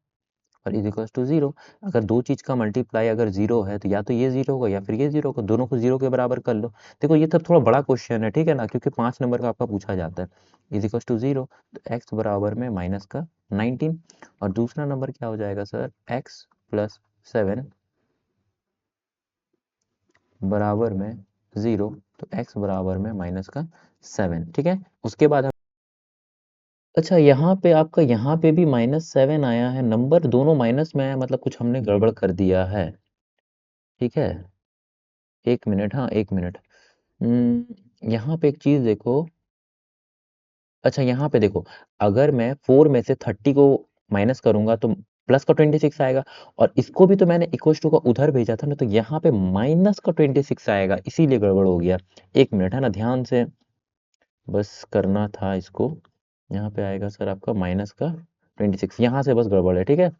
S1: और इज इक्वल्स टू 0, अगर दो चीज का मल्टीप्लाई अगर 0 है तो या तो ये 0 होगा या फिर ये 0 होगा, दोनों को 0 के बराबर कर लो, देखो ये सब थोड़ा बड़ा क्वेश्चन है, ठीक है ना, क्योंकि 5 नंबर का आपका पूछा जाता है, इज इक्वल्स टू 0, तो x बराबर में माइनस का 19, और दूसरा नंबर क्या हो जाएगा सर, x प्लस 7 बराबर में 0, तो x बराबर में माइनस का 7, ठीक है, उसके बाद अच्छा यहाँ पे आपका यहाँ पे भी -7 आया है, नंबर दोनों माइनस में आया, मतलब कुछ हमने गड़बड़ कर दिया है, ठीक है, एक मिनट, हाँ एक मिनट, यहाँ पे एक चीज देखो, अच्छा यहाँ पे देखो, अगर मैं 4 में से 30 को माइनस करूंगा तो प्लस का 26 आएगा, और इसको भी तो मैंने इक्वल टू का उधर भेजा था ना, तो यहाँ पे माइनस का 26 आएगा, इसीलिए गड़बड़ हो गया, एक मिनट है ना, ध्यान से बस करना था इसको, यहाँ पे आएगा सर आपका माइनस का 26, यहाँ से बस गड़बड़ है, ठीक है।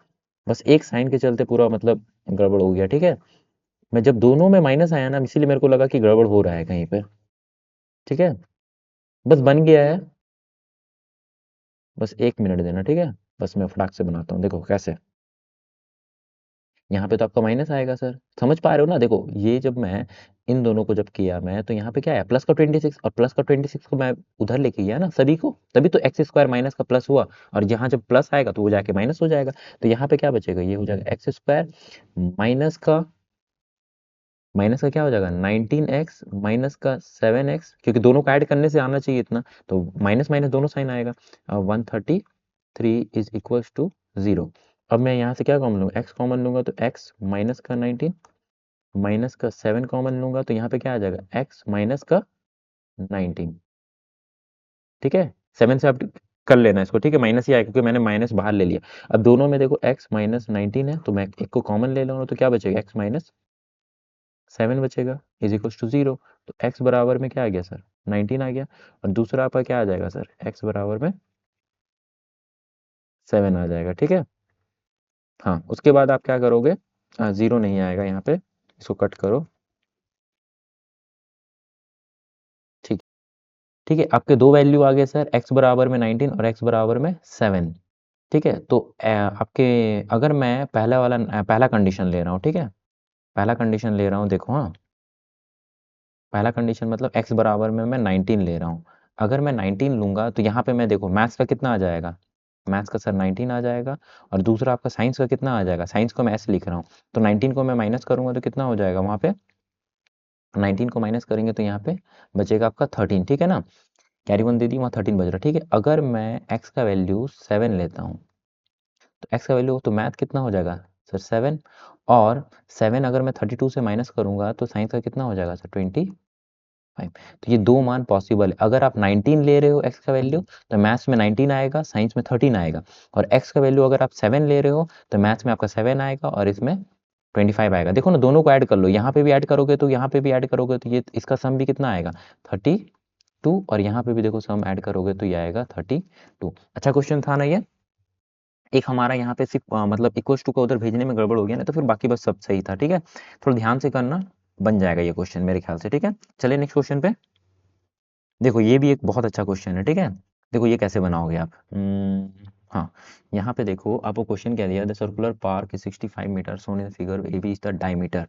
S1: बस एक साइन के चलते पूरा मतलब गड़बड़ हो गया, ठीक है। मैं जब दोनों में माइनस आया ना, इसीलिए मेरे को लगा कि गड़बड़ हो रहा है कहीं पे, ठीक है। बस बन गया है, बस 1 मिनट देना, ठीक है। बस मैं फटाक से बनाता हूँ, देखो कैसे। यहाँ पे तो आपका माइनस आएगा सर, समझ पा रहे हो ना। देखो ये जब मैं इन दोनों को जब किया मैं, तो यहाँ पे क्या है प्लस का 26, और प्लस का 26 को मैं उधर लेके गया ना सभी को, तभी तो एक्स स्क्वायर माइनस का प्लस हुआ। और यहाँ जब प्लस आएगा तो वो जाके माइनस हो जाएगा। तो यहाँ पे क्या बचेगा, ये हो जाएगा एक्स स्क्वायर माइनस का क्या हो जाएगा 19x माइनस का 7x, क्योंकि दोनों को ऐड करने से आना चाहिए इतना, तो माइनस माइनस दोनों साइन आएगा। 133 इज इक्वल्स टू 0। अब मैं यहाँ से क्या कॉमन लूँगा, x कॉमन लूँगा तो x माइनस का 19 माइनस का 7 कॉमन लूँगा तो यहाँ पे क्या आ जाएगा x माइनस का 19, ठीक है। 7 से आप कर लेना इसको, ठीक है, माइनस ही आएगा क्योंकि मैंने माइनस बाहर ले लिया। अब दोनों में देखो x माइनस 19 है, तो मैं एक को कॉमन ले लूँगा तो क्या बचेगा, x माइनस 7 बचेगा इज इक्वल्स टू 0। तो x बराबर में क्या आ गया सर, 19 आ गया। और दूसरा आपका क्या आ जाएगा सर, x बराबर में 7 आ जाएगा, ठीक है। हाँ उसके बाद आप क्या करोगे, 0 नहीं आएगा यहाँ पे, इसको कट करो, ठीक। ठीक है, आपके दो वैल्यू आ गए सर, x बराबर में 19 और x बराबर में 7, ठीक है। तो आपके, अगर मैं पहला वाला पहला कंडीशन ले रहा हूँ, ठीक है, पहला कंडीशन ले रहा हूँ, देखो हाँ, पहला कंडीशन मतलब x बराबर में मैं 19 ले रहा हूँ। अगर मैं 19 लूँगा तो यहाँ पे मैं देखो मैथ्स का कितना आ जाएगा, मैथ्स का सर 19 आ जाएगा। और दूसरा आपका साइंस का कितना आ जाएगा, साइंस को मैं ऐसे लिख रहा हूँ, तो 19 को मैं माइनस करूँगा तो कितना हो जाएगा वहाँ पे, 19 को माइनस करेंगे तो यहाँ पे बचेगा आपका 13, ठीक है ना। कैरी वन दे दी, वहाँ 13 बच रहा, ठीक है। अगर मैं x का वैल्यू 7 लेता हूँ, तो x का वैल्यू तो मैथ कितना हो जाएगा सर 7, और 7 अगर मैं 32 से माइनस करूँगा तो साइंस का कितना हो जाएगा सर 25। तो ये दो मान पॉसिबल है। अगर आप 19 ले रहे हो x का वैल्यू तो मैथ्स में 19 आएगा, साइंस में 13 आएगा। और x का वैल्यू अगर आप 7 ले रहे हो तो मैथ्स में आपका 7 आएगा और इसमें 25 आएगा। देखो ना, दोनों को ऐड कर लो, यहाँ पे भी ऐड करोगे तो यहाँ पे भी ऐड करोगे तो ये इसका सम भी कितना आएगा 32, और यहाँ पे भी देखो सम ऐड करोगे तो ये आएगा 32। अच्छा क्वेश्चन था ना ये। एक हमारा यहाँ पे सिर्फ मतलब इक्वल्स टू का उधर भेजने में गड़बड़ हो गया ना, तो फिर बाकी बस सब सही था, ठीक है। थोड़ा ध्यान से करना, बन जाएगा ये क्वेश्चन मेरे ख्याल से, ठीक है। चलिए नेक्स्ट क्वेश्चन पे। देखो ये भी एक बहुत अच्छा क्वेश्चन है, ठीक है। देखो ये कैसे बनाओगे आप, हाँ, यहाँ पे देखो आपको क्वेश्चन क्या दिया, the circular park is 65 metre, shown in figure A B is the diameter,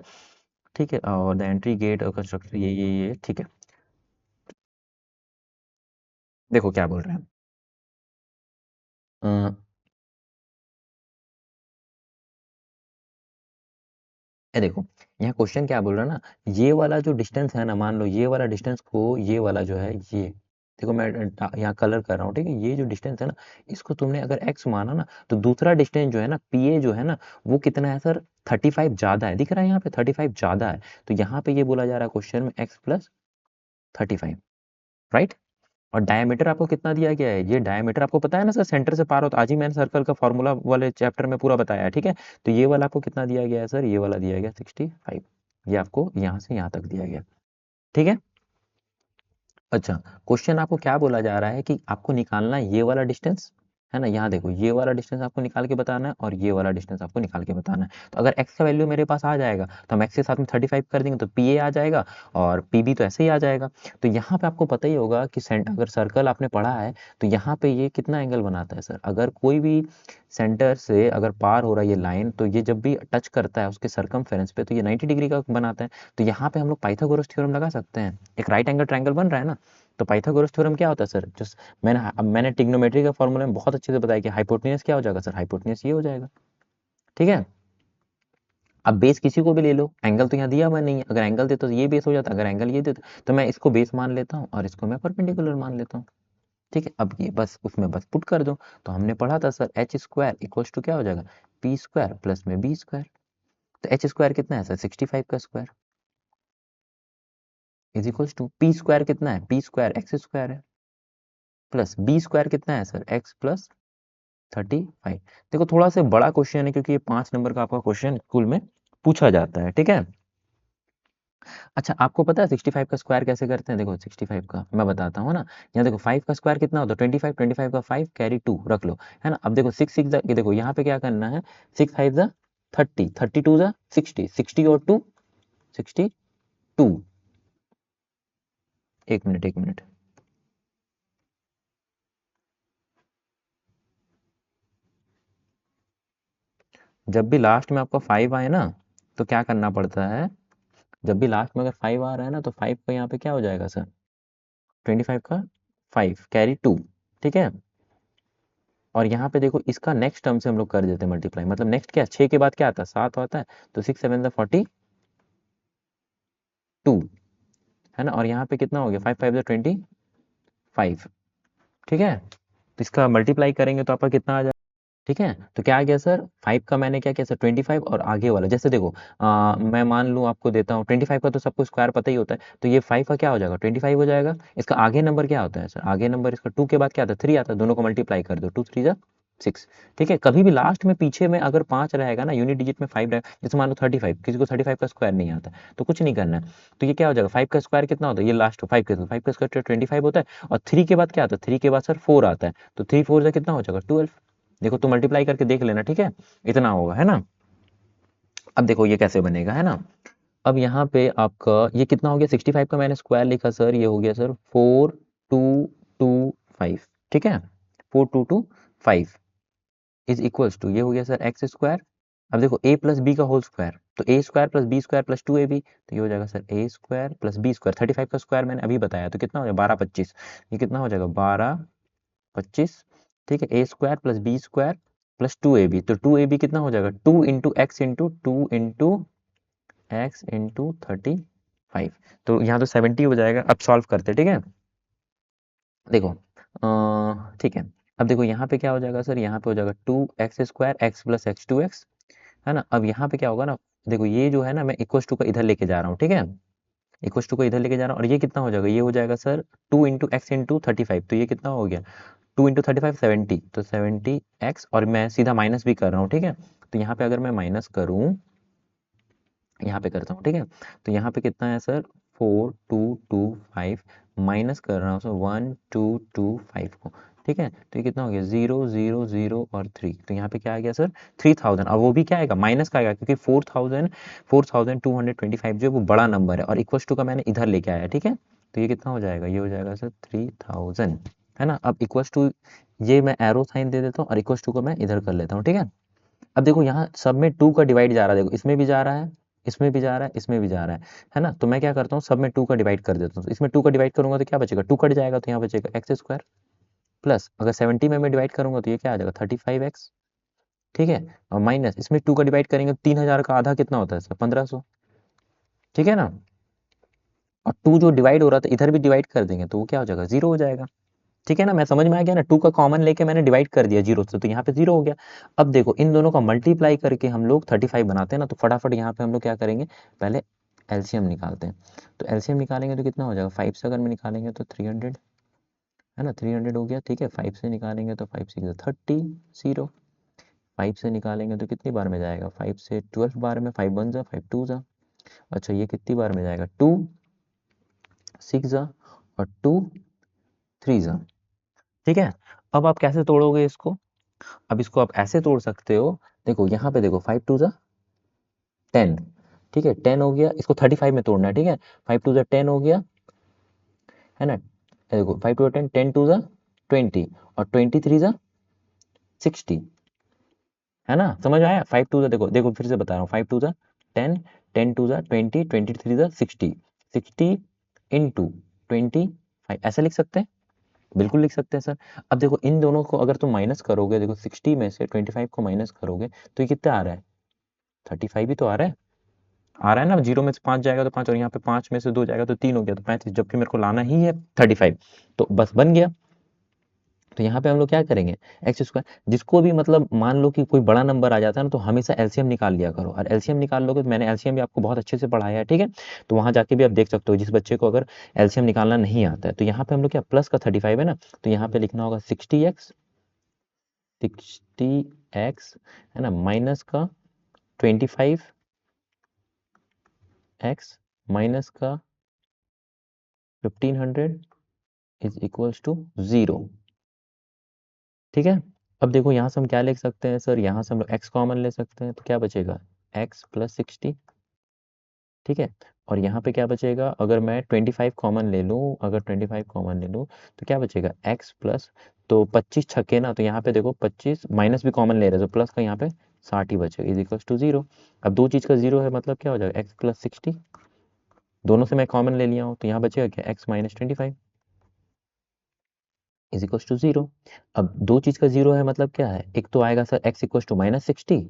S1: ठीक है। और द एंट्री गेट और कंस्ट्रक्शन ये ठीक है। देखो क्या बोल रहे हैं, अ, ये देखो यहाँ क्वेश्चन क्या बोल रहा है ना, ये वाला जो डिस्टेंस है ना, मान लो ये वाला डिस्टेंस को ये वाला जो है ये, देखो मैं यहाँ कलर कर रहा हूँ, ठीक है। ये जो डिस्टेंस है ना, इसको तुमने अगर x माना ना, तो दूसरा डिस्टेंस जो है ना pa जो है ना, वो कितना है सर 35 ज्यादा है, दिख रहा है यहाँ पे 35 ज्यादा है। तो यहाँ पे ये बोला जा रहा है क्वेश्चन में x प्लस 35, राइट। और डायमीटर आपको कितना दिया गया है, ये डायमीटर आपको पता है ना सर, सेंटर से पार हो, तो आज ही मैंने सर्कल का फॉर्मूला वाले चैप्टर में पूरा बताया है, ठीक है। तो ये वाला आपको कितना दिया गया है सर, ये वाला दिया गया 65, ये आपको यहाँ से यहाँ तक दिया गया, ठीक है। अच्छा, क्वेश्चन आपको क्या बोला जा रहा है कि आपको निकालना है ये वाला डिस्टेंस, है ना। यहाँ देखो ये वाला डिस्टेंस आपको निकाल के बताना है और ये वाला डिस्टेंस आपको निकाल के बताना है। तो अगर x का वैल्यू मेरे पास आ जाएगा तो हम x के साथ में 35 कर देंगे तो pa आ जाएगा, और pb तो ऐसे ही आ जाएगा। तो यहाँ पे आपको पता ही होगा कि अगर सर्कल आपने पढ़ा है तो यहाँ पे ये कितना एंगल बनाता है सर, अगर कोई भी सेंटर से अगर पार हो रहा है ये लाइन, तो ये जब भी टच करता है उसके सरकमफेरेंस पे तो ये 90 डिग्री का बनाता है। तो यहाँ पे हम लोग पाइथागोरस थ्योरम लगा सकते हैं, एक राइट एंगल ट्रायंगल बन रहा है ना। तो पाइथागोरस थ्योरम क्या होता है सर, जो मैंने ट्रिग्नोमेट्री का फॉर्मूला में बहुत अच्छे से बताया कि हाइपोटेन्यूज क्या हो जाएगा सर, हाइपोटेन्यूज ये हो जाएगा, ठीक है। अब बेस किसी को भी ले लो, एंगल तो यहाँ दिया हुआ नहीं है, अगर एंगल देता तो ये बेस हो जाता, अगर एंगल ये देता तो मैं इसको बेस मान लेता हूँ और इसको मैं परपेंडिकुलर मान लेता हूँ, ठीक है। अब ये बस उसमें बस पुट कर दो। तो हमने पढ़ा था sir h square equals to क्या हो जाएगा, पी स्क्वायर प्लस में बी स्क्वायर। तो एच स्क्वायर कितना है सर 65 का square is equals to p square कितना है, पी स्क्वायर एक्स स्क्वायर है, प्लस बी स्क्वायर कितना है सर एक्स प्लस 35। देखो थोड़ा सा बड़ा क्वेश्चन है क्योंकि ये 5 नंबर का आपका क्वेश्चन स्कूल में पूछा जाता है, ठीक है। अच्छा आपको पता है 65 का स्क्वायर कैसे करते हैं? देखो 65 का मैं बताता हूँ ना। यहाँ देखो 5 का स्क्वायर कितना होता है? 25, 25 का 5 कैरी 2 रख लो, है ना। अब देखो 6 6 ये देखो यहाँ पे क्या करना है, 6 5 जा 30, 32 जा 60, 60 और 2 62। एक मिनट एक मिनट, जब भी लास्ट में आपका 5 आए ना तो क्या करना पड़ता है, जब भी लास्ट में अगर 5 आ रहा है ना तो 5 का यहाँ पे क्या हो जाएगा सर, 25 का 5 कैरी 2, ठीक है। और यहाँ पे देखो इसका नेक्स्ट टर्म से हम लोग कर देते हैं मल्टीप्लाई, मतलब नेक्स्ट क्या 6 के बाद क्या आता है 7 आता है, तो 6 7 जा 42, है ना। और यहाँ पे कितना हो गया 5 5 जा 25, ठीक है। तो इसका मल्टीप्लाई करेंगे तो आपका कितना आ जाएगा, ठीक है। तो क्या आ गया सर 5 का मैंने क्या किया सर 25, और आगे वाला जैसे देखो मैं मान लूँ आपको देता हूँ 25 का तो सबको स्क्वायर पता ही होता है, तो ये 5 का क्या हो जाएगा 25 हो जाएगा। इसका आगे नंबर क्या होता है सर, आगे नंबर इसका 2 के बाद क्या आता है 3 आता है, दोनों को मल्टीप्लाई कर दो 2 3 जा 6, ठीक है। कभी भी लास्ट में पीछे में अगर 5 रहेगा ना, यूनिट डिजिट में 5 रहेगा, जैसे मान लो 35, किसी को 35 का स्क्वायर नहीं आता तो कुछ नहीं करना है, तो ये क्या हो जाएगा 5 का स्क्वायर कितना होता है, ये लास्ट 5 के 5 का स्क्वायर 25 होता है, और 3 के बाद क्या आता है 3 के बाद सर 4 आता है, तो 3 4 से कितना हो जाएगा 12। देखो तो मल्टीप्लाई करके देख लेना, ठीक है, इतना होगा, है ना। अब देखो ये कैसे बनेगा, है ना। अब यहाँ पे आपका ये कितना हो गया 65 का मैंने स्क्वायर लिखा सर, ये हो गया सर 4225, ठीक है, 4225 इज इक्वल्स टू, ये हो गया सर एक्स स्क्वायर। अब देखो ए प्लस बी का होल स्क्वायर, तो a square plus b square plus 2ab, तो ये हो जाएगा sir a square plus b square. 35 का स्क्वायर मैंने अभी बताया, तो कितना हो जाएगा 12 25, ये कितना हो जाएगा 12 25, ठीक है। A square plus b square plus 2ab, तो 2ab कितना हो जाएगा 2 into x into 2 into x into 35, तो यहाँ तो 70 हो जाएगा। अब सॉल्व करते हैं, ठीक है। देखो ठीक है, अब देखो यहाँ पे क्या हो जाएगा सर, यहाँ पे हो जाएगा 2x² x plus x 2x, है ना। अब यहाँ पे क्या होगा ना, देखो ये जो है ना मैं इक्वस टू का इधर लेके जा रहा हूँ, ठीक है, इक्वस टू का इधर लेके जा रहा हूँ, और ये कितना हो जाएगा, ये हो जाएगा सर 2 इंटू एक्स इंटू 35, तो ये कितना हो गया 2 इंटू 35 70, तो 70x, और मैं सीधा माइनस भी कर रहा हूँ, ठीक है। तो यहाँ पे अगर मैं माइनस करूँ, यहाँ पे करता हूँ, ठीक है, तो यहाँ पे कितना है सर 4225, माइनस कर रहा हूँ सर 1225 को, ठीक है। तो ये कितना हो गया 0 0 0 और 3, तो यहाँ पे क्या आ गया सर 3000, और वो भी क्या आएगा माइनस का आएगा, क्योंकि 4225 जो है वो बड़ा नंबर है, और इक्वस टू का मैंने इधर लेके आया, ठीक है। तो ये कितना हो जाएगा, ये हो जाएगा सर 3000, है ना। अब इक्वस टू ये मैं एरो साइन दे देता हूँ, और इक्वस टू को मैं इधर कर लेता हूँ, ठीक है। अब देखो यहाँ सब में 2 का डिवाइड जा रहा है, देखो इसमें भी जा रहा है, इसमें भी जा रहा है, इसमें भी जा रहा है ना। तो मैं क्या करता हूँ सब में 2 का डिवाइड कर देता हूँ, तो इसमें 2 का डिवाइड करूंगा तो क्या बचेगा 2 कट जाएगा, तो यहाँ बचेगा एक्स स्क्वायर प्लस, अगर 70 में मैं डिवाइड करूंगा तो ये क्या आ जाएगा 35x, ठीक है। और माइनस इसमें 2 का डिवाइड करेंगे तो 3000 का आधा कितना होता है सर 1500, ठीक है ना। और 2 जो डिवाइड हो रहा था इधर भी डिवाइड कर देंगे तो वो क्या हो जाएगा 0 हो जाएगा, ठीक है ना। मैं समझ में आ गया ना, 2 का कॉमन लेके मैंने डिवाइड कर दिया 0 से, तो यहाँ पे 0 हो गया। अब देखो इन दोनों का मल्टीप्लाई करके हम लोग 35 बनाते हैं ना, तो फटाफट यहाँ पे हम लोग क्या करेंगे, पहले एलसीएम निकालते हैं। तो एलसीएम निकालेंगे तो कितना हो जाएगा 5 से अगर मैं निकालेंगे तो 300, है ना, 300 हो गया, ठीक है। 5 से निकालेंगे तो 5 6 30 0, 5 से निकालेंगे तो कितनी बार में जाएगा 5 से 12 बार में, 5 1 जा 5 2 जा, अच्छा ये कितनी बार में जाएगा 2 6 जा और 2 3 जा, ठीक है। अब आप कैसे तोड़ोगे इसको, अब इसको आप ऐसे तोड़ सकते हो, देखो यहाँ पे देखो 5 2 जा 10, ठीक है 10 हो गया, इसको 35 में तोड़ना है, ठीक है। 5 2 जा 10 हो गया, है ना। ये देखो 5 2 10, 10 2 जा 20, और 20 3 जा 60, है ना, समझ में आया। 5 2 जा देखो देखो फिर से बता रहा हूँ, 5 2 जा 10, 10 2 जा 20, 20 3 जा 60, 60 इंटू 25, ऐसे लिख सकते हैं, बिल्कुल लिख सकते हैं सर। अब देखो इन दोनों को अगर तुम माइनस करोगे, देखो 60 में से 25 को माइनस करोगे तो ये कितना आ रहा है 35 ही तो आ रहा है ना, 0 में से 5 जाएगा तो 5, और यहाँ पे 5 में से 2 जाएगा तो 3 हो गया, तो 35, जबकि मेरे को लाना ही है 35, तो बस बन गया। तो यहाँ पे हम लोग क्या करेंगे एक्स स्क्वायर, जिसको भी मतलब मान लो कि कोई बड़ा नंबर आ जाता है ना, तो हमेशा एलसीएम निकाल लिया करो, और एलसीएम निकाल लोगे तो मैंने एलसीएम भी आपको बहुत अच्छे से पढ़ाया है, ठीक है। तो वहाँ जाके भी आप देख सकते हो, जिस बच्चे को अगर एलसीएम निकालना नहीं आता है, तो यहाँ पे हम लोग क्या प्लस का 35 है ना, तो यहाँ पे लिखना होगा 60x, है ना, माइनस का 25x माइनस का 1500 इज इक्वल्स टू 0। ठीक है, अब देखो यहाँ से हम क्या लिख सकते हैं सर, यहाँ से हम लोग x कॉमन ले सकते हैं, तो क्या बचेगा x प्लस 60। ठीक है, और यहाँ पे क्या बचेगा, अगर मैं 25 कॉमन ले लूँ, अगर 25 कॉमन ले लूँ तो क्या बचेगा x प्लस, तो 25 छक्के ना, तो यहाँ पे देखो 25 माइनस भी कॉमन ले रहे हैं तो प्लस का यहाँ पे 60 ही बचेगा इज इक्वल्स टू 0। अब दो चीज़ का 0 है मतलब क्या हो जाएगा x प्लस 60, दोनों से मैं कॉमन ले लिया हूँ तो यहाँ बचेगा क्या x minus 25 is equals to 0। अब दो चीज़ का 0 है मतलब क्या है, एक तो आएगा sir x equals to minus 60।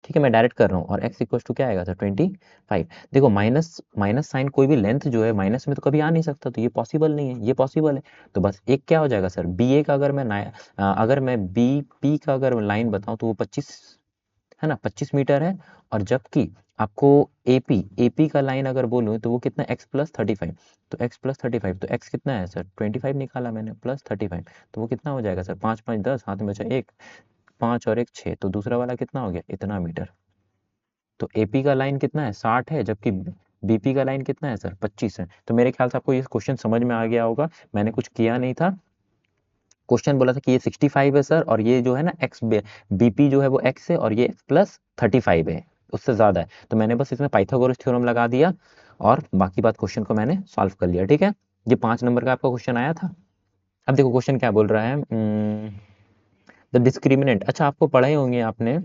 S1: ठीक है, मैं डायरेक्ट कर रहा हूँ, और x इक्वल्स टू क्या आएगा सर 25। देखो माइनस माइनस साइन कोई भी लेंथ जो है माइनस में तो कभी आ नहीं सकता, तो ये पॉसिबल नहीं है, ये पॉसिबल है। तो बस एक क्या हो जाएगा सर, बी ए का अगर मैं बी पी का अगर लाइन बताऊँ तो वो 25 है ना, 25 मीटर है। और जबकि आपको एपी एपी का लाइन अगर बोलूँ तो वो कितना x प्लस 35, तो x प्लस 35 तो x कितना है सर 25 निकाला मैंने प्लस 35, तो वो कितना हो जाएगा सर 5 5 10, हाथ में बचा एक, 5 और 1 6, तो दूसरा वाला कितना हो गया इतना मीटर। तो एपी का लाइन कितना है 60 है, जबकि बीपी का लाइन कितना है सर 25 है। तो मेरे ख्याल से आपको ये क्वेश्चन समझ में आ गया होगा, मैंने कुछ किया नहीं था। क्वेश्चन बोला था कि ये 65 है सर, और ये जो है ना एक्स बीपी जो है वो एक्स है, और ये एक्स प्लस 35 है, उससे ज़्यादा है। तो मैंने बस इसमें पाइथागोरस थ्योरम लगा दिया और बाकी बात क्वेश्चन को मैंने सॉल्व कर लिया। ठीक है, ये 5 नंबर का आपका क्वेश्चन आया था। अब देखो क्वेश्चन क्या बोल रहा है, द डिस्क्रिमिनेंट। अच्छा आपको पढ़े होंगे आपने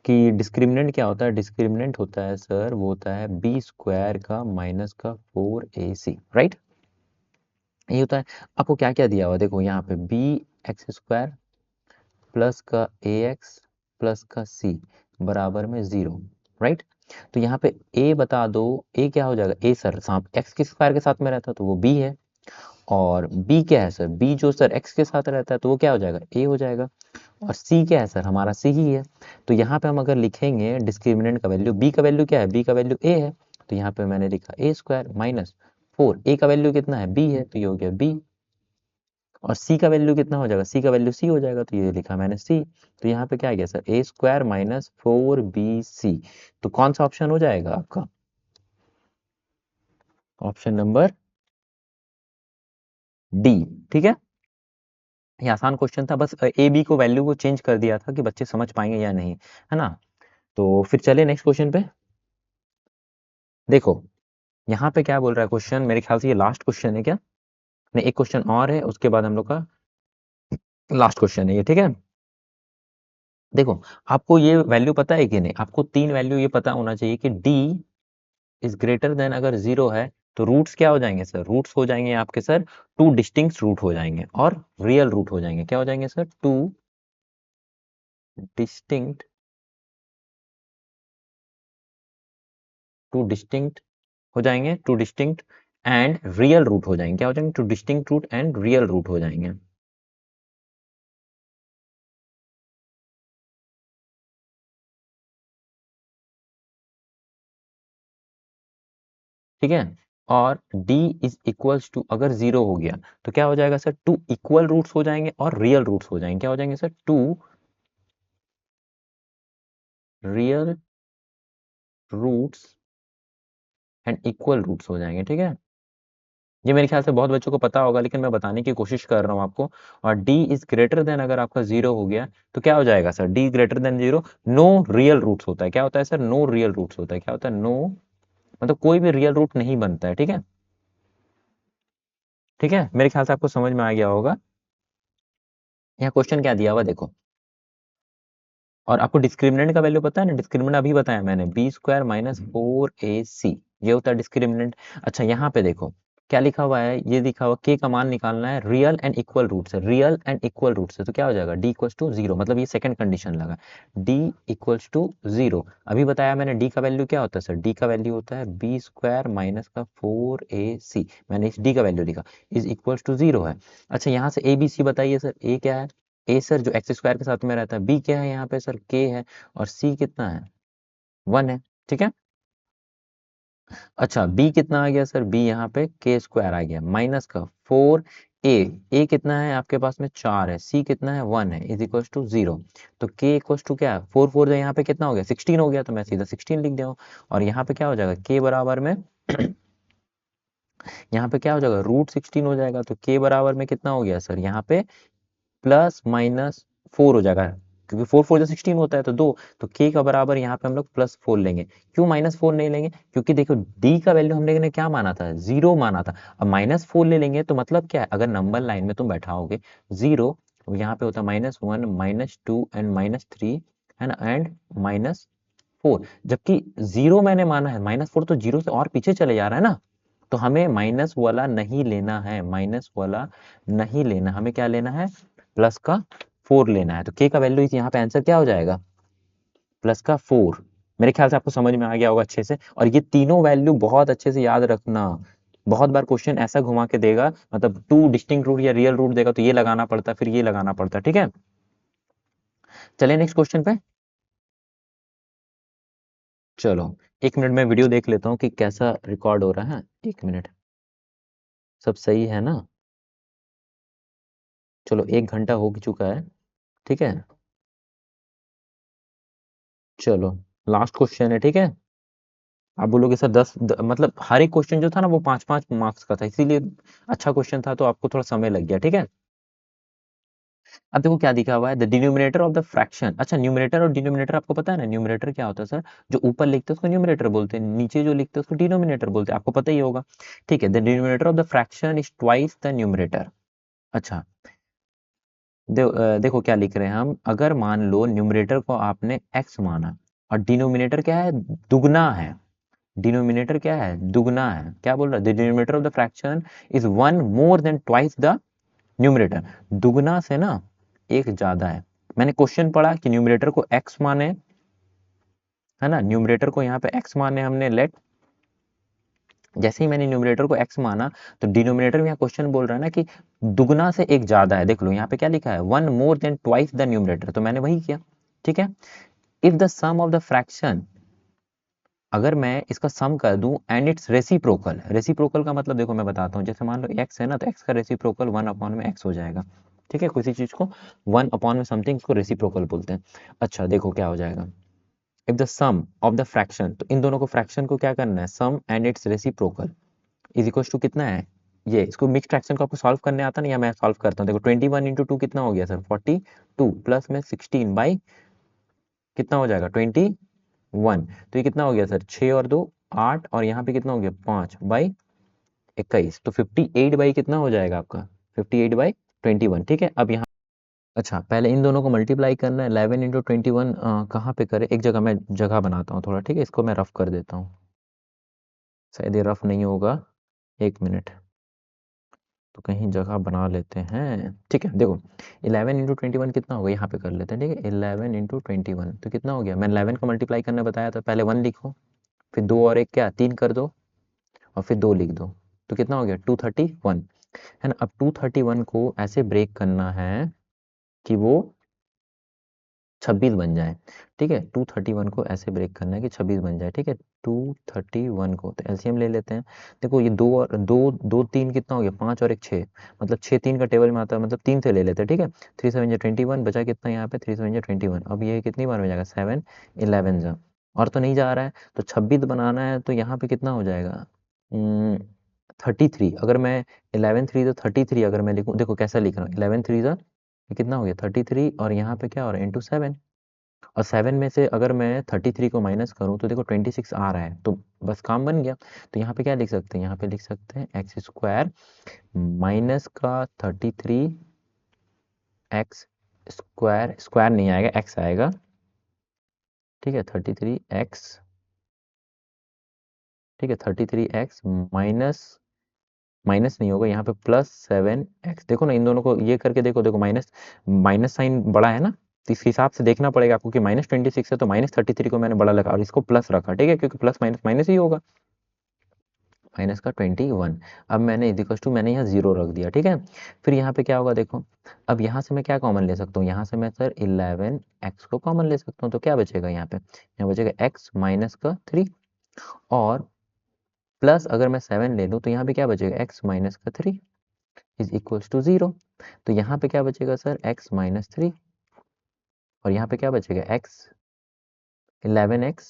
S1: कि डिस्क्रिमिनेंट क्या होता है, डिस्क्रिमिनेंट होता है सर, वो होता है बी स्क्वायर का माइनस का 4ac, राइट। ये होता है। आपको क्या क्या दिया हुआ देखो यहाँ पे, बी एक्स स्क्वायर प्लस का ए एक्स प्लस का सी बराबर में 0, राइट। तो यहाँ पे a बता दो, a क्या हो जाएगा, a सर सांप x के स्क्वायर के साथ में रहता है तो वो b है, और b क्या है सर, b जो सर x के साथ रहता है तो वो क्या हो जाएगा a हो जाएगा, और c क्या है सर हमारा c ही है। तो यहाँ पे हम अगर लिखेंगे डिस्क्रिमिनेंट का वैल्यू, b का वैल्यू क्या है, b का वैल्यू a है, तो यहाँ पे मैंने लिखा a स्क्वायर माइनस 4, a का वैल्यू कितना है b है, तो ये हो गया b, और c का वैल्यू कितना हो जाएगा, c का वैल्यू c हो जाएगा, तो ये लिखा मैंने c। तो यहाँ पे क्या आ गया sir a square minus 4bc, तो कौन सा ऑप्शन हो जाएगा आपका, ऑप्शन नंबर डी। ठीक है, ये आसान क्वेश्चन था, बस ए बी को वैल्यू को चेंज कर दिया था कि बच्चे समझ पाएंगे या नहीं, है ना। तो फिर चले नेक्स्ट क्वेश्चन पे। देखो यहाँ पे क्या बोल रहा है क्वेश्चन, मेरे ख्याल से ये लास्ट क्वेश्चन है क्या, नहीं एक क्वेश्चन और है उसके बाद हम लोग का लास्ट क्वेश्चन है ये। ठीक है, देखो आपको ये वैल्यू पता है कि नहीं, आपको तीन वैल्यू ये पता होना चाहिए कि d इज ग्रेटर देन, अगर 0 है तो रूट्स क्या हो जाएंगे सर, रूट्स हो जाएंगे आपके सर टू डिस्टिंक्ट रूट हो जाएंगे, और रियल रूट हो जाएंगे, क्या हो जाएंगे sir two distinct, two distinct हो जाएंगे, two distinct and real root हो जाएंगे, क्या हो जाएंगे two distinct root and real root हो जाएंगे। ठीक है, और d इज इक्वल्स टू, अगर 0 हो गया तो क्या हो जाएगा सर टू इक्वल रूट्स हो जाएंगे और रियल रूट्स हो जाएंगे, क्या हो जाएंगे sir two real roots and equal roots हो जाएंगे। ठीक है, ये मेरे ख्याल से बहुत बच्चों को पता होगा, लेकिन मैं बताने की कोशिश कर रहा हूँ आपको। और d इज ग्रेटर देन, अगर आपका 0 हो गया तो क्या हो जाएगा sir, d greater than 0, no real roots होता है, क्या होता है सर नो रियल रूट्स होता है, क्या होता है नो, मतलब कोई भी रियल रूट नहीं बनता है। ठीक है, ठीक है, मेरे ख्याल से आपको समझ में आ गया होगा। यहाँ क्वेश्चन क्या दिया हुआ देखो, और आपको डिस्क्रिमिनेंट का वैल्यू पता है ना, डिस्क्रिमिनेंट अभी बताया मैंने, बी स्क्वायर माइनस 4ac, ये होता है डिस्क्रिमिनेंट। अच्छा यहाँ पे देखो क्या लिखा हुआ है, ये लिखा हुआ k का मान निकालना है रियल एंड इक्वल रूट से, रियल एंड इक्वल रूट से, तो क्या हो जाएगा d इक्वल्स टू 0, मतलब ये सेकंड कंडीशन लगा, d इक्वल्स टू 0। अभी बताया मैंने d का वैल्यू क्या होता है सर, d का वैल्यू होता है बी स्क्वायर माइनस का 4ac, मैंने इस d का वैल्यू लिखा, इज इक्वल्स टू 0 है। अच्छा यहाँ से ए बी सी बताइए सर, a क्या है, ए सर जो एक्स स्क्वायर के साथ में रहता है, बी क्या है यहाँ पे सर के है, और सी कितना है 1 है। ठीक है, अच्छा बी कितना आ गया सर, बी यहाँ पे के स्क्वायर आ गया माइनस का 4 ए कितना है आपके पास में 4 है, सी कितना है 1 है, इज इक्वल टू 0। तो के इक्वल टू क्या है 4 4 जो यहाँ पे कितना हो गया 16 हो गया, तो मैं सीधा 16 लिख दिया हूँ, और यहाँ पे क्या हो जाएगा के बराबर में यहाँ पे क्या हो जाएगा, √16 हो जाएगा। तो k बराबर में कितना हो गया सर, यहाँ पे +-4 हो जाएगा, क्योंकि 4 4 जो 16 होता है तो 2, तो k का बराबर यहाँ पे हम लोग +4 लेंगे। क्यों -4 नहीं लेंगे, क्योंकि देखो d का वैल्यू हमने ने क्या माना था, 0 माना था। अब -4 ले लेंगे तो मतलब क्या है, अगर नंबर लाइन में तुम बैठाओगे 0, तो यहाँ पे होता है -1 -2 एंड -3 है ना, एंड -4, जबकि 0 मैंने माना है, -4 तो 0 से और पीछे चले जा रहा है ना, तो हमें माइनस वाला नहीं लेना है, माइनस वाला नहीं लेना, हमें क्या लेना है, प्लस का 4 लेना है। तो k का वैल्यू यहाँ पे आंसर क्या हो जाएगा, प्लस का 4। मेरे ख्याल से आपको समझ में आ गया होगा अच्छे से। और ये तीनों वैल्यू बहुत अच्छे से याद रखना, बहुत बार क्वेश्चन ऐसा घुमा के देगा, मतलब 2 डिस्टिंक्ट रूट या रियल रूट देगा तो ये लगाना पड़ता है, फिर ये लगाना पड़ता है, ठीक है। चलिए नेक्स्ट क्वेश्चन पे। चलो 1 मिनट में वीडियो देख लेता हूँ कि कैसा रिकॉर्ड हो रहा है, 1 मिनट। सब सही है ना, चलो 1 घंटा हो चुका है, ठीक है। चलो लास्ट क्वेश्चन है, ठीक है। आप बोलोगे सर मतलब हर एक क्वेश्चन जो था ना वो 5 5 मार्क्स का था, इसीलिए अच्छा क्वेश्चन था तो आपको थोड़ा समय लग गया, ठीक है। अब देखो क्या दिखा हुआ है, the denominator of the fraction. अच्छा, न्यूमरेटर और डिनोमिनेटर आपको पता है ना, न्यूमरेटर क्या होता है सर, जो ऊपर लिखते हैं उसको न्यूमरेटर बोलते हैं, नीचे जो लिखते हैं उसको डिनोमिनेटर बोलते हैं, आपको पता ही होगा, ठीक है। The denominator of the fraction is twice the numerator. अच्छा, देखो क्या लिख रहे हैं हम, अगर मान लो न्यूमरेटर को आपने x माना और डिनोमिनेटर क्या है, दुगना है, डिनोमिनेटर क्या है, दुगना है, क्या बोल रहा है, the denominator of the fraction is 1 more than twice the numerator. दुगना से ना एक ज्यादा है। मैंने क्वेश्चन पढ़ा कि न्यूमरेटर को x माने, है ना, न्यूमरेटर को यहाँ पे x माने हमने, लेट जैसे ही मैंने न्यूमरेटर को x माना, तो डिनोमिनेटर में यहाँ क्वेश्चन बोल रहा है ना कि दुगना से एक ज्यादा है। देख लो यहाँ पे क्या लिखा है, 1 more than twice the numerator, तो मैंने वही किया, ठीक है। If the sum of the fraction, अगर मैं इसका सम कर दूं एंड इट्स रेसिप्रोकल, रेसिप्रोकल का मतलब देखो मैं बताता हूँ, जैसे मान लो x है ना, तो x का रेसिप्रोकल 1 अपॉन में x हो जाएगा, ठीक है। किसी चीज को 1 अपॉन में समथिंग, इसको रेसिप्रोकल बोलते हैं। अच्छा देखो क्या हो जाएगा, if the sum of the fraction, तो इन दोनों को फ्रैक्शन को क्या करना है, sum and its reciprocal is equal to कितना है, ये इसको मिक्स फ्रैक्शन को आपको सॉल्व करने आता नहीं, या मैं सॉल्व करता हूँ। देखो 21 इंटू 2 कितना हो गया सर, 42 प्लस में 16 बाई कितना हो जाएगा, 21, तो ये कितना हो गया सर, 6 और 2 8, और यहाँ पे कितना हो गया 5 बाई 21, तो 58 बाई कितना हो जाएगा आपका, 58 बाई 21, ठीक है। अब यहाँ अच्छा पहले इन दोनों को मल्टीप्लाई करना है, 11 इंटू 21 कहाँ पे करें, एक जगह मैं जगह बनाता हूँ थोड़ा, ठीक है, इसको मैं रफ कर देता हूँ, शायद ये रफ नहीं होगा, 1 मिनट, तो कहीं जगह बना लेते हैं, ठीक है। देखो 11 इंटू 21 कितना होगा, यहाँ पे कर लेते हैं, ठीक है। 11 इंटू 21 तो कितना हो गया, मैंने 11 को मल्टीप्लाई करना बताया था, पहले 1 लिखो, फिर 2 और 1 क्या 3 कर दो, और फिर 2 लिख दो, तो कितना हो गया 231, है ना। अब 231 को ऐसे ब्रेक करना है कि वो 26 बन जाए, ठीक है। 231 को ऐसे ब्रेक करना है कि 26 बन जाए, ठीक है। 231 को तो एलसीएम ले लेते हैं। देखो ये 2 और 2 2 3 कितना हो गया, 5 और 1 6, मतलब 6 3 का टेबल में आता है, मतलब 3 से ले लेते हैं, ठीक है। 3 7 जा 21, बचा कितना यहाँ पे, 3 7 जा 21, अब ये कितनी बार में जाएगा, 7 11 जा, और तो नहीं जा रहा है, तो 26 बनाना है, तो यहाँ पे कितना हो जाएगा, 33। अगर मैं 11 3 तो 33 अगर मैं लिखूँ, देखो कैसा लिख रहा हूँ, 11 3 ये कितना हो गया 33, और यहाँ पे क्या हो रहा है, इंटू 7, और 7 में से अगर मैं 33 को माइनस करूँ तो देखो 26 आ रहा है, तो बस काम बन गया। तो यहाँ पे क्या लिख सकते हैं, यहाँ पे लिख सकते हैं एक्स स्क्वायर माइनस का 33 एक्स स्क्वायर, स्क्वायर नहीं आएगा, एक्स आएगा, ठीक है। 33 एक्स, ठीक है, 33 एक्स माइनस, माइनस नहीं होगा यहाँ पे, +7 एक्स। देखो ना इन दोनों को ये करके देखो, देखो माइनस माइनस साइन बड़ा है ना, तो इस हिसाब से देखना पड़ेगा आपको कि -26 है तो -33 को मैंने बड़ा लगा और इसको प्लस रखा, ठीक है, क्योंकि प्लस माइनस माइनस ही होगा, माइनस का 21। अब मैंने इक्वल टू मैंने यहाँ 0 रख दिया, ठीक है। फिर यहाँ पे क्या होगा देखो, अब यहाँ से मैं क्या कॉमन ले सकता हूँ, यहाँ से मैं सर 11 एक्स को कॉमन ले सकता हूँ, तो क्या बचेगा यहाँ पे, यहाँ बचेगा एक्स माइनस का 3, और प्लस अगर मैं 7 ले लूँ तो यहाँ पे क्या बचेगा, एक्स माइनस का 3 इज इक्वल्स टू 0, तो यहाँ पे क्या बचेगा सर, एक्स माइनस 3, और यहाँ पे क्या बचेगा, एक्स 11 एक्स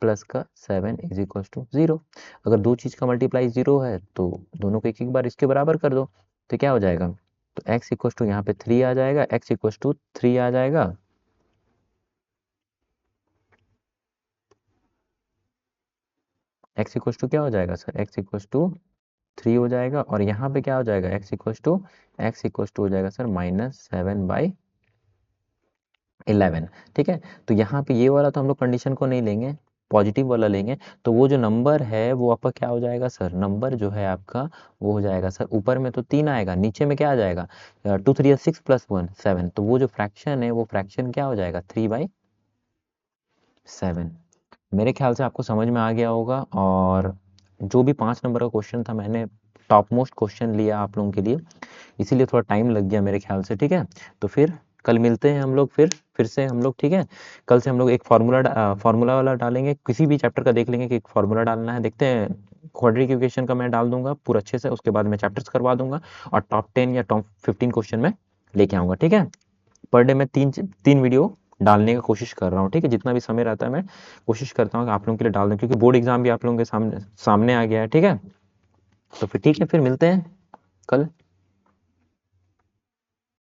S1: प्लस का 7 इज इक्वल टू 0। अगर दो चीज़ का मल्टीप्लाई 0 है तो दोनों को एक एक बार इसके बराबर कर दो, तो क्या हो जाएगा, तो x इक्वल टू यहाँ पे 3 आ जाएगा, x इक्वल टू 3 आ जाएगा, x इक्वल टू क्या हो जाएगा सर, x इक्वल टू 3 हो जाएगा, और यहाँ पे क्या हो जाएगा, x इक्वल टू हो जाएगा सर -7/11। ठीक है, तो यहाँ पे ये वाला तो हम लोग कंडीशन को नहीं लेंगे, पॉजिटिव वाला लेंगे, तो वो जो नंबर है वो आपका क्या हो जाएगा सर, नंबर जो है आपका वो हो जाएगा सर, ऊपर में तो 3 आएगा, नीचे में क्या आ जाएगा, 2 3 6 + 1 7, तो वो जो फ्रैक्शन है वो फ्रैक्शन क्या हो जाएगा, 3/7। मेरे ख्याल से आपको समझ में आ गया होगा, और जो भी 5 नंबर का क्वेश्चन था मैंने टॉप मोस्ट क्वेश्चन लिया आप लोगों के लिए, इसीलिए थोड़ा टाइम लग गया मेरे ख्याल से। ठीक है, तो फिर कल मिलते हैं हम लोग, फिर से हम लोग, ठीक है, कल से हम लोग एक फार्मूला वाला डालेंगे, किसी भी चैप्टर का देख लेंगे कि एक फार्मूला डालना है, देखते हैं, क्वाड्रेटिक इक्वेशन का मैं डाल दूंगा पूरा अच्छे से, उसके बाद मैं चैप्टर्स करवा दूंगा, और टॉप 10 या टॉप 15 क्वेश्चन में लेके आऊंगा। ठीक है, पर डे में तीन तीन वीडियो डालने का कोशिश कर रहा हूँ। ठीक है, जितना भी समय रहता है मैं कोशिश करता हूँ कि आप लोगों के लिए डाल दूँ, क्योंकि बोर्ड एग्जाम भी आप लोगों के सामने सामने आ गया है। ठीक है, तो फिर ठीक है, फिर मिलते हैं कल।